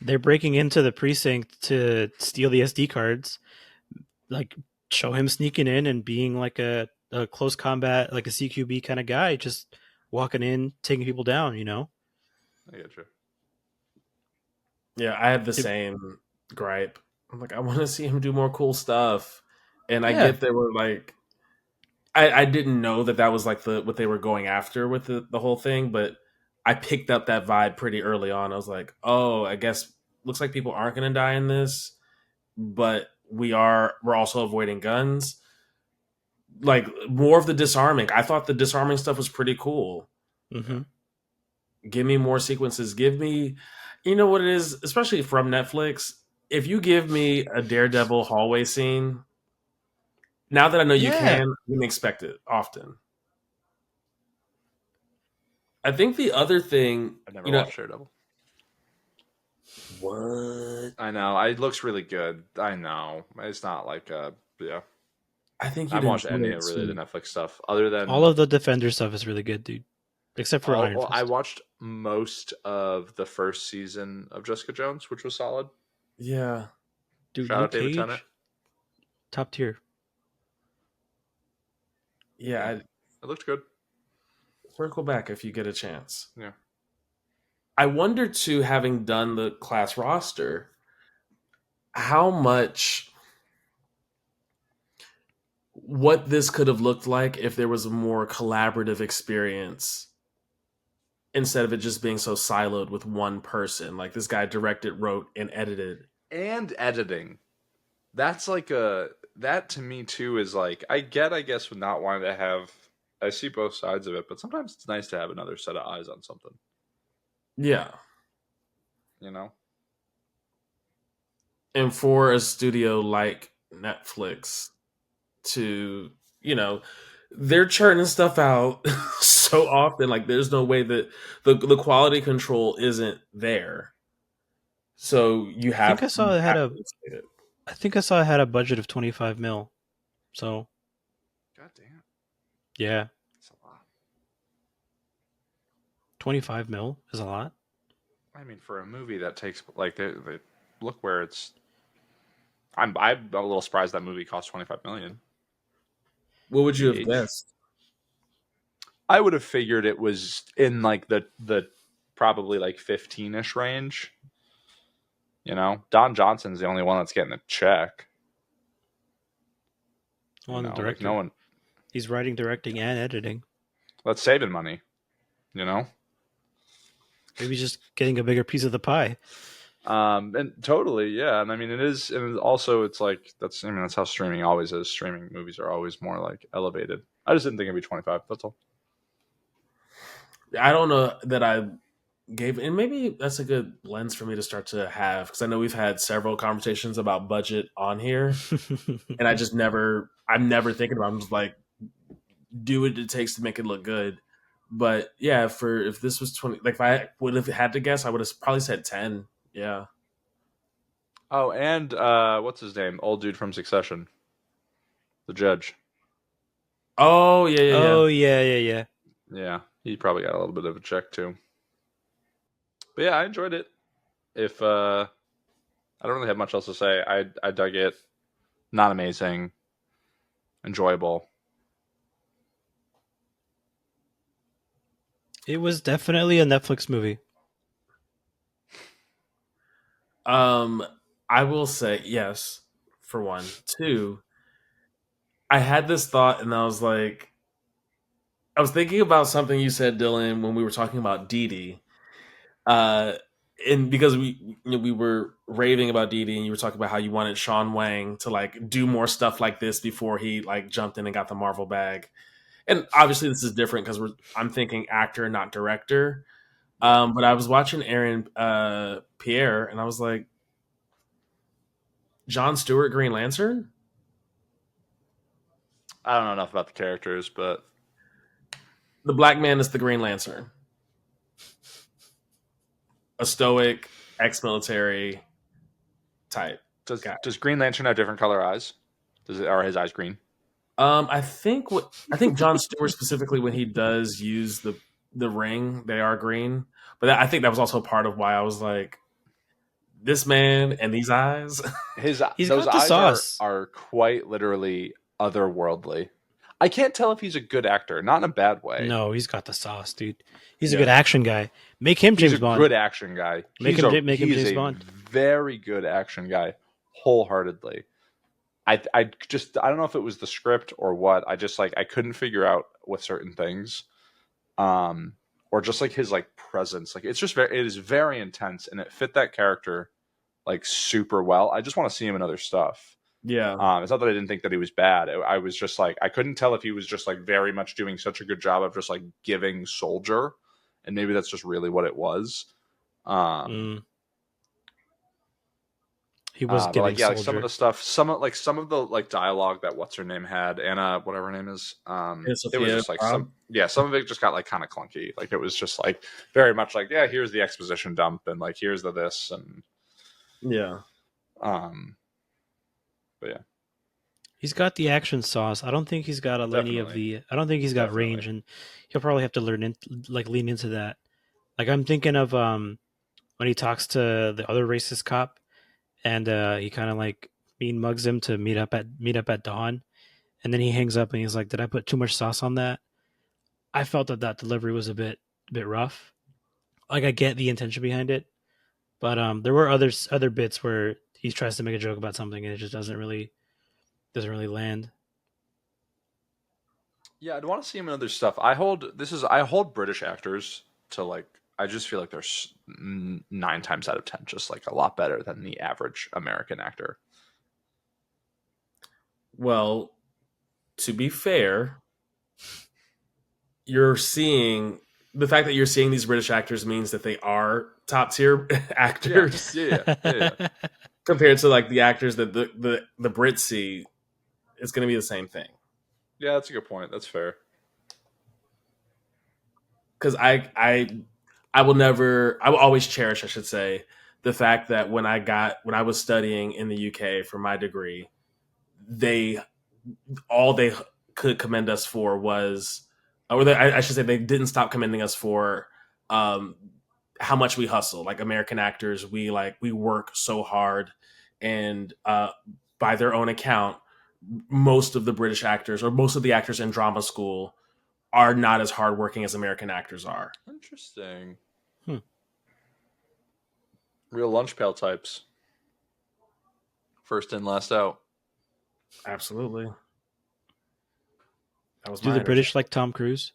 [SPEAKER 1] They're breaking into the precinct to steal the SD cards. Like show him sneaking in and being like a close combat, like a CQB kind of guy, just walking in, taking people down.
[SPEAKER 3] I get you.
[SPEAKER 2] Yeah, I had the
[SPEAKER 1] It,
[SPEAKER 2] same gripe. I'm like, I want to see him do more cool stuff, and I
[SPEAKER 1] yeah.
[SPEAKER 2] get they were like, I didn't know that was like what they were going after with the whole thing, but I picked up that vibe pretty early on. I was like, oh, I guess looks like people aren't going to die in this, but we're also avoiding guns. Like more of the disarming. I thought the disarming stuff was pretty cool.
[SPEAKER 1] Mm-hmm.
[SPEAKER 2] Give me more sequences. Give me, you know what it is, especially from Netflix. If you give me a Daredevil hallway scene, now that I know you
[SPEAKER 1] Yeah.
[SPEAKER 2] can expect it often. I think the other thing,
[SPEAKER 3] I've never
[SPEAKER 2] you know,
[SPEAKER 3] watched Daredevil.
[SPEAKER 2] what
[SPEAKER 3] I know. It looks really good. I know. It's not like yeah.
[SPEAKER 2] I think
[SPEAKER 3] I
[SPEAKER 2] you'd
[SPEAKER 3] haven't watched
[SPEAKER 2] enjoy
[SPEAKER 3] any
[SPEAKER 2] it
[SPEAKER 3] of really the
[SPEAKER 2] too.
[SPEAKER 3] Netflix stuff other
[SPEAKER 1] All
[SPEAKER 3] than
[SPEAKER 1] of the Defender stuff is really good, dude. Except for Iron
[SPEAKER 3] I
[SPEAKER 1] Fist.
[SPEAKER 3] watched most of the first season of Jessica Jones, which was solid.
[SPEAKER 2] Yeah,
[SPEAKER 1] Dude,
[SPEAKER 3] Shout out
[SPEAKER 1] Luke
[SPEAKER 3] David Tennant.
[SPEAKER 1] Cage, top tier.
[SPEAKER 2] yeah.
[SPEAKER 3] Yeah, it looked good.
[SPEAKER 2] Circle back if you get a chance.
[SPEAKER 3] Yeah.
[SPEAKER 2] I wonder too, having done the class roster, how much what this could have looked like if there was a more collaborative experience instead of it just being so siloed with one person. Like this guy directed, wrote, and edited.
[SPEAKER 3] And editing. That's like a that to me too is like I guess with not wanting to have I see both sides of it, but sometimes it's nice to have another set of eyes on something,
[SPEAKER 2] Yeah.
[SPEAKER 3] you know?
[SPEAKER 2] And for a studio like Netflix to, you know, they're churning stuff out so often. Like there's no way that the quality control isn't there. So
[SPEAKER 1] I think I
[SPEAKER 2] you
[SPEAKER 1] saw it had
[SPEAKER 2] have
[SPEAKER 1] a.
[SPEAKER 2] to state it.
[SPEAKER 1] I think I saw it had a budget of 25 mil. So
[SPEAKER 3] God damn,
[SPEAKER 1] yeah,
[SPEAKER 3] that's a lot.
[SPEAKER 1] 25 mil is a lot.
[SPEAKER 3] I mean, for a movie that takes like they look where it's. I'm a little surprised that movie cost 25 million.
[SPEAKER 2] What would you have
[SPEAKER 3] BH.
[SPEAKER 2] guessed?
[SPEAKER 3] I would have figured it was in like the probably like 15ish range. You know, Don Johnson's the only one that's getting a check. You
[SPEAKER 1] On the
[SPEAKER 3] know, like no
[SPEAKER 1] director,
[SPEAKER 3] one
[SPEAKER 1] he's writing, directing, and editing.
[SPEAKER 3] that's saving money. You know,
[SPEAKER 1] Maybe just getting a bigger piece of the pie.
[SPEAKER 3] and totally, yeah. And I mean, it is, and also it's like that's. I mean, that's how streaming always is. Streaming movies are always more like elevated. I just didn't think it'd be 25. That's all.
[SPEAKER 2] I don't know that I gave, and maybe that's a good lens for me to start to have because I know we've had several conversations about budget on here, and I'm never thinking about. It. I'm just like, do what it takes to make it look good. But yeah, for if this was 20, like if I would have had to guess, I would have probably said 10. Yeah.
[SPEAKER 3] Oh, and what's his name? Old dude from Succession, the judge.
[SPEAKER 2] Oh yeah, yeah, yeah.
[SPEAKER 1] Oh yeah, yeah, yeah.
[SPEAKER 3] Yeah, he probably got a little bit of a check too. But yeah, I enjoyed it. If I don't really have much else to say. I dug it. Not amazing. Enjoyable.
[SPEAKER 1] It was definitely a Netflix movie.
[SPEAKER 2] Um, I will say yes for one. Two, I had this thought, and I was like, I was thinking about something you said, Dylan, when we were talking about Dee Dee. Uh, and because we were raving about Dee Dee, and you were talking about how you wanted Sean Wang to like do more stuff like this before he like jumped in and got the Marvel bag. And obviously, this is different because I'm thinking actor, not director.
[SPEAKER 3] Yeah.
[SPEAKER 2] But I was watching Aaron Pierre, and I was like, John Stewart, Green Lantern.
[SPEAKER 3] I don't know enough about the characters, but
[SPEAKER 2] The black man is the Green Lantern, a stoic ex-military type guy.
[SPEAKER 3] does Green Lantern have different color eyes? Does it are his eyes green?
[SPEAKER 2] I think John Stewart specifically when he does use the ring, they are green. But I think that was also part of why I was like, this man and these eyes.
[SPEAKER 3] His
[SPEAKER 1] He's
[SPEAKER 3] those
[SPEAKER 1] got the
[SPEAKER 3] eyes
[SPEAKER 1] sauce.
[SPEAKER 3] are quite literally otherworldly. I can't tell if he's a good actor, not in a bad way.
[SPEAKER 1] No, he's got the sauce, dude. He's a
[SPEAKER 2] Yeah.
[SPEAKER 1] good action guy. Make him
[SPEAKER 3] He's
[SPEAKER 1] James
[SPEAKER 3] a
[SPEAKER 1] Bond.
[SPEAKER 3] good action guy.
[SPEAKER 1] Make him
[SPEAKER 3] He is
[SPEAKER 1] James
[SPEAKER 3] a
[SPEAKER 1] Bond.
[SPEAKER 3] very good action guy, wholeheartedly. I just I don't know if it was the script or what. I just like I couldn't figure out with certain things, or just like his like presence. Like it's just it is very intense, and it fit that character like super well. I just want to see him in other stuff.
[SPEAKER 2] Yeah.
[SPEAKER 3] It's not that I didn't think that he was bad. I was just like I couldn't tell if he was just like very much doing such a good job of just like giving soldier, and maybe that's just really what it was. Um,
[SPEAKER 1] Mm. He was
[SPEAKER 3] But like
[SPEAKER 1] giving
[SPEAKER 3] yeah, like some of
[SPEAKER 1] soldier.
[SPEAKER 3] the stuff, some of the like dialogue that what's her name had, Anna, whatever her name is,
[SPEAKER 2] Yeah,
[SPEAKER 3] it was
[SPEAKER 2] Sophia.
[SPEAKER 3] just like some of it just got like kind of clunky. Like it was just like very much like yeah, here's the exposition dump and like here's the this and
[SPEAKER 2] Yeah.
[SPEAKER 3] um, but yeah,
[SPEAKER 1] He's got the action sauce. I don't think he's got any of
[SPEAKER 3] definitely,
[SPEAKER 1] the. I don't think he's got
[SPEAKER 3] definitely.
[SPEAKER 1] range, and he'll probably have to lean into that. Like I'm thinking of when he talks to the other racist cop, and he kind of like mean mugs him to meet up at dawn, and then he hangs up and he's like, "Did I put too much sauce on that?" I felt that that delivery was a bit rough. Like I get the intention behind it, but there were other bits where he tries to make a joke about something and it just doesn't really land.
[SPEAKER 3] Yeah, I'd want to see him in other stuff. I hold British actors to like. I just feel like they're 9 times out of 10 just like a lot better than the average American actor.
[SPEAKER 2] Well, to be fair, you're seeing the fact that you're seeing these British actors means that they are top tier
[SPEAKER 3] Yeah,
[SPEAKER 2] actors
[SPEAKER 3] yeah, yeah, yeah, yeah.
[SPEAKER 2] compared to like the actors that the Brits see. It's going to be the same thing.
[SPEAKER 3] Yeah, that's a good point. That's fair.
[SPEAKER 2] Because I will always cherish, I should say, the fact that when I was studying in the UK for my degree, they all they could commend us for was, I should say, they didn't stop commending us for um, how much we hustle. Like American actors, we work so hard, and by their own account, most of the British actors or most of the actors in drama school are not as hardworking as American actors are.
[SPEAKER 3] Interesting.
[SPEAKER 1] Hmm.
[SPEAKER 3] Real lunch pail types. First in, last out.
[SPEAKER 2] Absolutely, that was
[SPEAKER 1] Do
[SPEAKER 2] my
[SPEAKER 1] the
[SPEAKER 2] understanding.
[SPEAKER 1] British like Tom Cruise?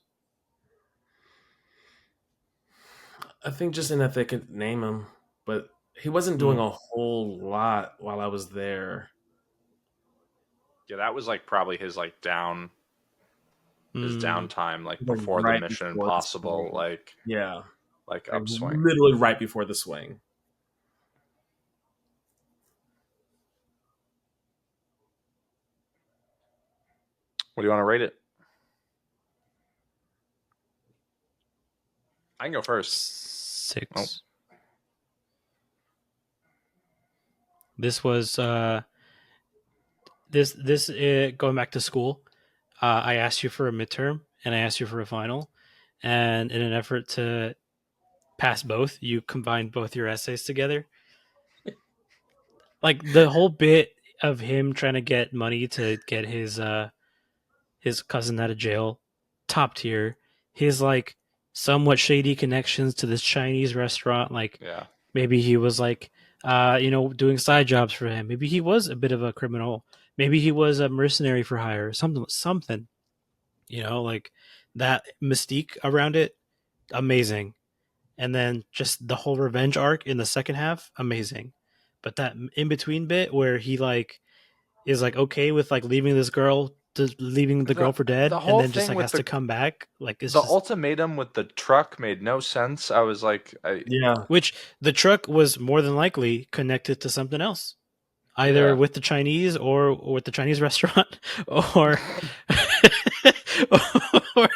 [SPEAKER 2] I think just in that they could name him, but he wasn't doing
[SPEAKER 1] Mm.
[SPEAKER 2] a whole lot while I was there.
[SPEAKER 3] Yeah, that was like probably his
[SPEAKER 1] Mm.
[SPEAKER 3] downtime, like
[SPEAKER 2] Like
[SPEAKER 3] before the
[SPEAKER 2] right
[SPEAKER 3] Mission
[SPEAKER 2] before the
[SPEAKER 3] Impossible,
[SPEAKER 2] swing. Yeah,
[SPEAKER 3] like
[SPEAKER 2] like
[SPEAKER 3] upswing.
[SPEAKER 2] literally right before the swing.
[SPEAKER 3] What do you want to rate it? I can go first. Oh,
[SPEAKER 1] 6. This was this going back to school. I asked you for a midterm and I asked you for a final, and in an effort to pass both, you combined both your essays together. Like the whole bit of him trying to get money to get his cousin out of jail, top tier. His like somewhat shady connections to this Chinese restaurant, like
[SPEAKER 3] yeah.
[SPEAKER 1] maybe he was like doing side jobs for him. Maybe he was a bit of a criminal. Maybe he was a mercenary for hire. Something. Like that mystique around it, amazing. And then just the whole revenge arc in the second half, amazing. But that in between bit where he like is like okay with like leaving the girl
[SPEAKER 3] The
[SPEAKER 1] for
[SPEAKER 3] the
[SPEAKER 1] dead, and
[SPEAKER 3] whole
[SPEAKER 1] then just
[SPEAKER 3] thing
[SPEAKER 1] like
[SPEAKER 3] with
[SPEAKER 1] has to come back. Like it's
[SPEAKER 3] the
[SPEAKER 1] just
[SPEAKER 3] ultimatum with the truck made no sense. I was like,
[SPEAKER 2] Yeah,
[SPEAKER 1] which the truck was more than likely connected to something else, either
[SPEAKER 3] yeah.
[SPEAKER 1] with the Chinese or with the Chinese restaurant, or or,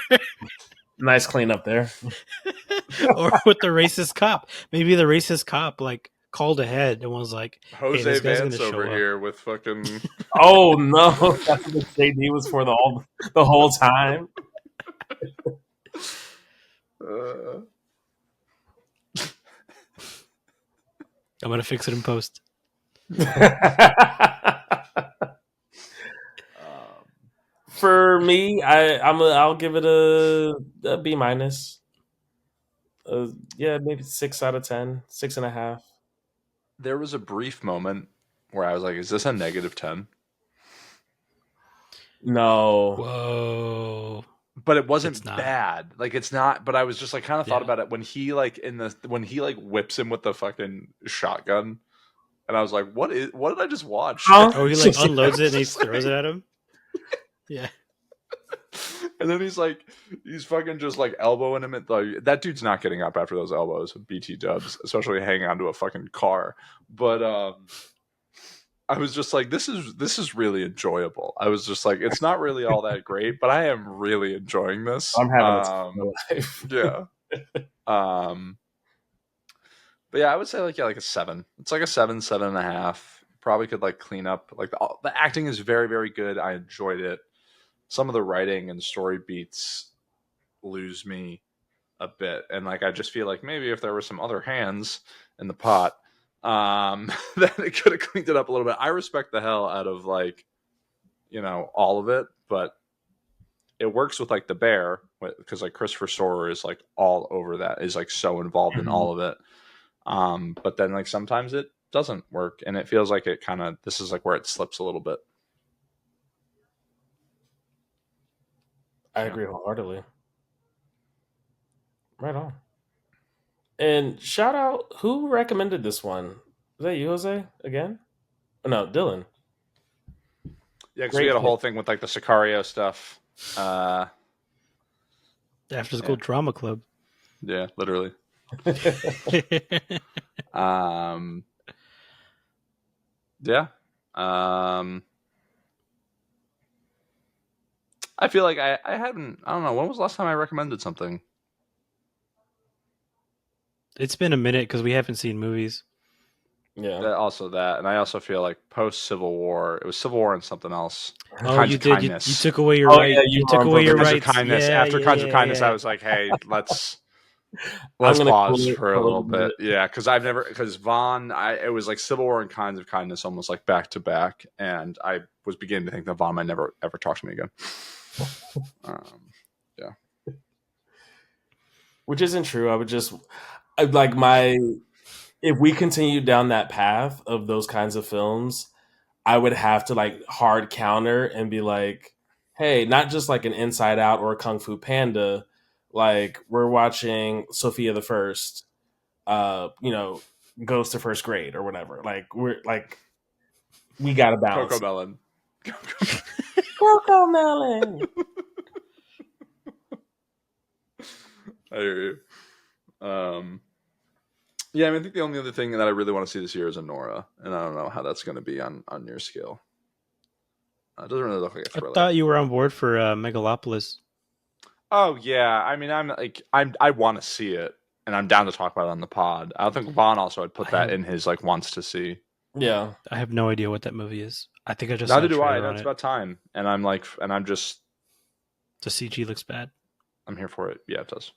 [SPEAKER 2] nice cleanup there.
[SPEAKER 1] or with the racist cop. Maybe the racist cop like called ahead and was like, "Hey,
[SPEAKER 3] Jose
[SPEAKER 1] this guy's gonna
[SPEAKER 3] Vance
[SPEAKER 1] show
[SPEAKER 3] over
[SPEAKER 1] up."
[SPEAKER 3] here with fucking.
[SPEAKER 2] Oh no, that's what the JD was for the whole time.
[SPEAKER 3] Uh,
[SPEAKER 1] I'm gonna fix it in post.
[SPEAKER 2] For me, I'll give it a B minus. Yeah, maybe 6 out of 10, 6.5.
[SPEAKER 3] there was a brief moment where I was like, "Is this a -10?"
[SPEAKER 2] No,
[SPEAKER 1] Whoa,
[SPEAKER 3] But it
[SPEAKER 1] it's
[SPEAKER 3] wasn't
[SPEAKER 1] not.
[SPEAKER 3] bad. Like it's not. But I was just like, kind of thought
[SPEAKER 1] Yeah.
[SPEAKER 3] about it when he like when he like whips him with the fucking shotgun, and I was like, what did I just watch?"
[SPEAKER 2] huh?
[SPEAKER 1] Oh, he like
[SPEAKER 3] I
[SPEAKER 1] unloads it
[SPEAKER 3] was
[SPEAKER 1] and he
[SPEAKER 3] just
[SPEAKER 1] throws it
[SPEAKER 3] like,
[SPEAKER 1] at him. Yeah.
[SPEAKER 3] and then he's fucking just like elbowing him. Like that dude's not getting up after those elbows. BT dubs, especially hanging onto a fucking car. But I was just like, this is really enjoyable. I was just like, it's not really all that great, but I am really enjoying this.
[SPEAKER 2] I'm having a time of my life.
[SPEAKER 3] Yeah. But yeah, I would say like a 7. It's like a 7, 7.5. Probably could like clean up. Like the acting is very, very good. I enjoyed it. Some of the writing and story beats lose me a bit, and like I just feel like maybe if there were some other hands in the pot, then it could have cleaned it up a little bit. I respect the hell out of like all of it, but it works with like the bear because like Christopher Storer is like all over that, is like so involved in all of it. But then like sometimes it doesn't work, and it feels like it kind of this is like where it slips a little bit.
[SPEAKER 2] I agree wholeheartedly. Right on. And shout out, who recommended this one? Was that you, Jose? Again? Oh, no, Dylan.
[SPEAKER 3] Yeah, because we had a whole thing with like the Sicario stuff.
[SPEAKER 1] After school drama club.
[SPEAKER 3] Yeah, literally. Yeah. I feel like I haven't. I don't know. When was the last time I recommended something?
[SPEAKER 1] It's been a minute because we haven't seen movies.
[SPEAKER 2] Yeah.
[SPEAKER 3] Also that, and I also feel like post Civil War, it was Civil War and something else.
[SPEAKER 1] Oh, you did. You took away your right.
[SPEAKER 2] Yeah,
[SPEAKER 1] you took away your rights.
[SPEAKER 3] Kindness.
[SPEAKER 1] Yeah,
[SPEAKER 3] After Kinds of Kindness, I was like, hey, let's pause for a little bit. Yeah, because Vaughn, it was like Civil War and Kinds of Kindness almost like back to back, and I was beginning to think that Vaughn might never ever talk to me again. Yeah,
[SPEAKER 2] which isn't true. I would just like if we continued down that path of those kinds of films, I would have to like hard counter and be like, hey, not just like an Inside Out or a Kung Fu Panda, like we're watching Sophia the First, goes to first grade or whatever. Like we got to balance.
[SPEAKER 3] Coco Melon.
[SPEAKER 2] Coco Melon.
[SPEAKER 3] I hear you. Yeah, I mean, I think the only other thing that I really want to see this year is Anora, and I don't know how that's going to be on your scale. It doesn't really look like a thriller.
[SPEAKER 1] I thought you were on board for Megalopolis.
[SPEAKER 3] Oh yeah, I mean, I want to see it, and I'm down to talk about it on the pod. I don't think Vaughn also had put that in his like wants to see.
[SPEAKER 2] Yeah,
[SPEAKER 1] I have no idea what that movie is. I think I just
[SPEAKER 3] neither do I. That's about time, and I'm just
[SPEAKER 1] the CG looks bad.
[SPEAKER 3] I'm here for it. Yeah, it does.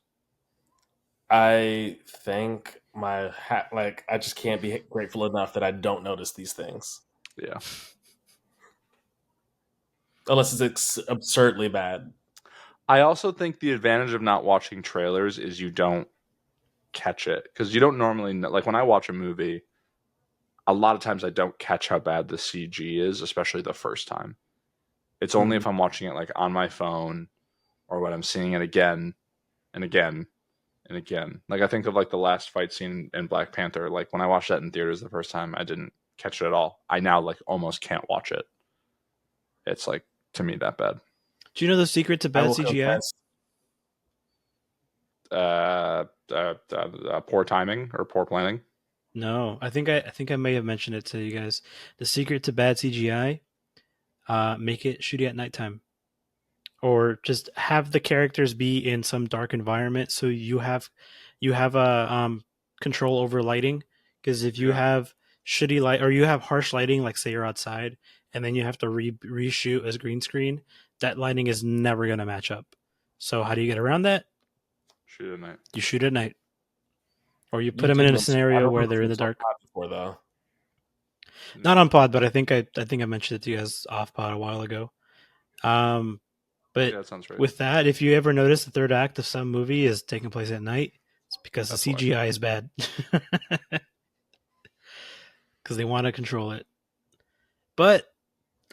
[SPEAKER 2] I think my hat, like, I just can't be grateful enough that I don't notice these things.
[SPEAKER 3] Yeah.
[SPEAKER 2] Unless it's absurdly bad.
[SPEAKER 3] I also think the advantage of not watching trailers is you don't catch it, because you don't normally know, like when I watch a movie, a lot of times I don't catch how bad the CG is, especially the first time. It's only if I'm watching it like on my phone or when I'm seeing it again and again and again. Like I think of like the last fight scene in Black Panther. Like when I watched that in theaters the first time, I didn't catch it at all. I now like almost can't watch it. It's like, to me, that bad.
[SPEAKER 1] Do you know the secret to bad CGI?
[SPEAKER 3] Poor timing or poor planning.
[SPEAKER 1] No, I think I may have mentioned it to you guys. The secret to bad CGI, make it shooting at nighttime, or just have the characters be in some dark environment so you have a control over lighting. Because if you have shitty light or you have harsh lighting, like say you're outside and then you have to reshoot as green screen, that lighting is never going to match up. So how do you get around that?
[SPEAKER 3] Shoot at night.
[SPEAKER 1] You shoot at night. Or you put them in a scenario where they're in the dark.
[SPEAKER 2] Before, though.
[SPEAKER 1] Not on pod, but I think I mentioned it to you guys off pod a while ago. But
[SPEAKER 3] that sounds right.
[SPEAKER 1] With that, if you ever notice the third act of some movie is taking place at night, it's because the CGI is bad. Because they want to control it. But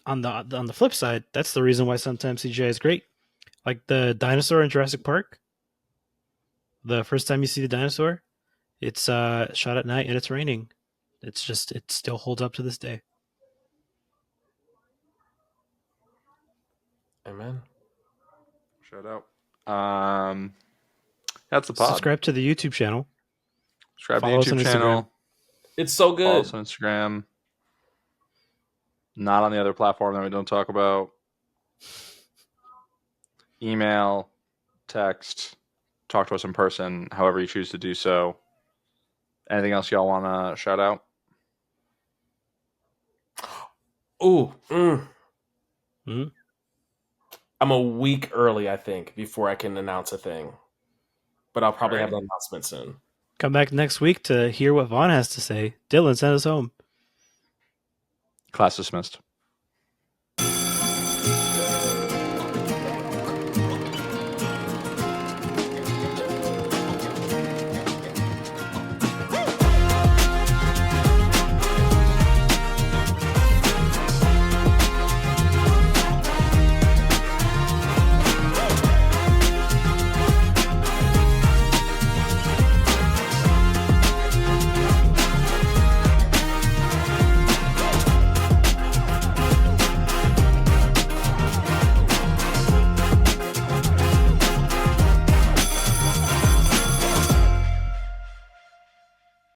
[SPEAKER 1] on the flip side, that's the reason why sometimes CGI is great. Like the dinosaur in Jurassic Park. The first time you see the dinosaur, it's shot at night and it's raining. It still holds up to this day.
[SPEAKER 2] Amen.
[SPEAKER 3] Shout out. That's the pod.
[SPEAKER 1] Subscribe to the YouTube channel.
[SPEAKER 3] Subscribe to the YouTube channel.
[SPEAKER 2] It's so good.
[SPEAKER 3] Follow us on Instagram. not on the other platform that we don't talk about. Email, text, talk to us in person, however you choose to do so. Anything else y'all want to shout out?
[SPEAKER 2] Ooh,
[SPEAKER 1] Hmm?
[SPEAKER 2] I'm a week early, I think, before I can announce a thing. But I'll probably have
[SPEAKER 3] Alright.
[SPEAKER 2] an announcement soon.
[SPEAKER 1] Come back next week to hear what Vaughn has to say. Dylan, send us home.
[SPEAKER 3] Class dismissed.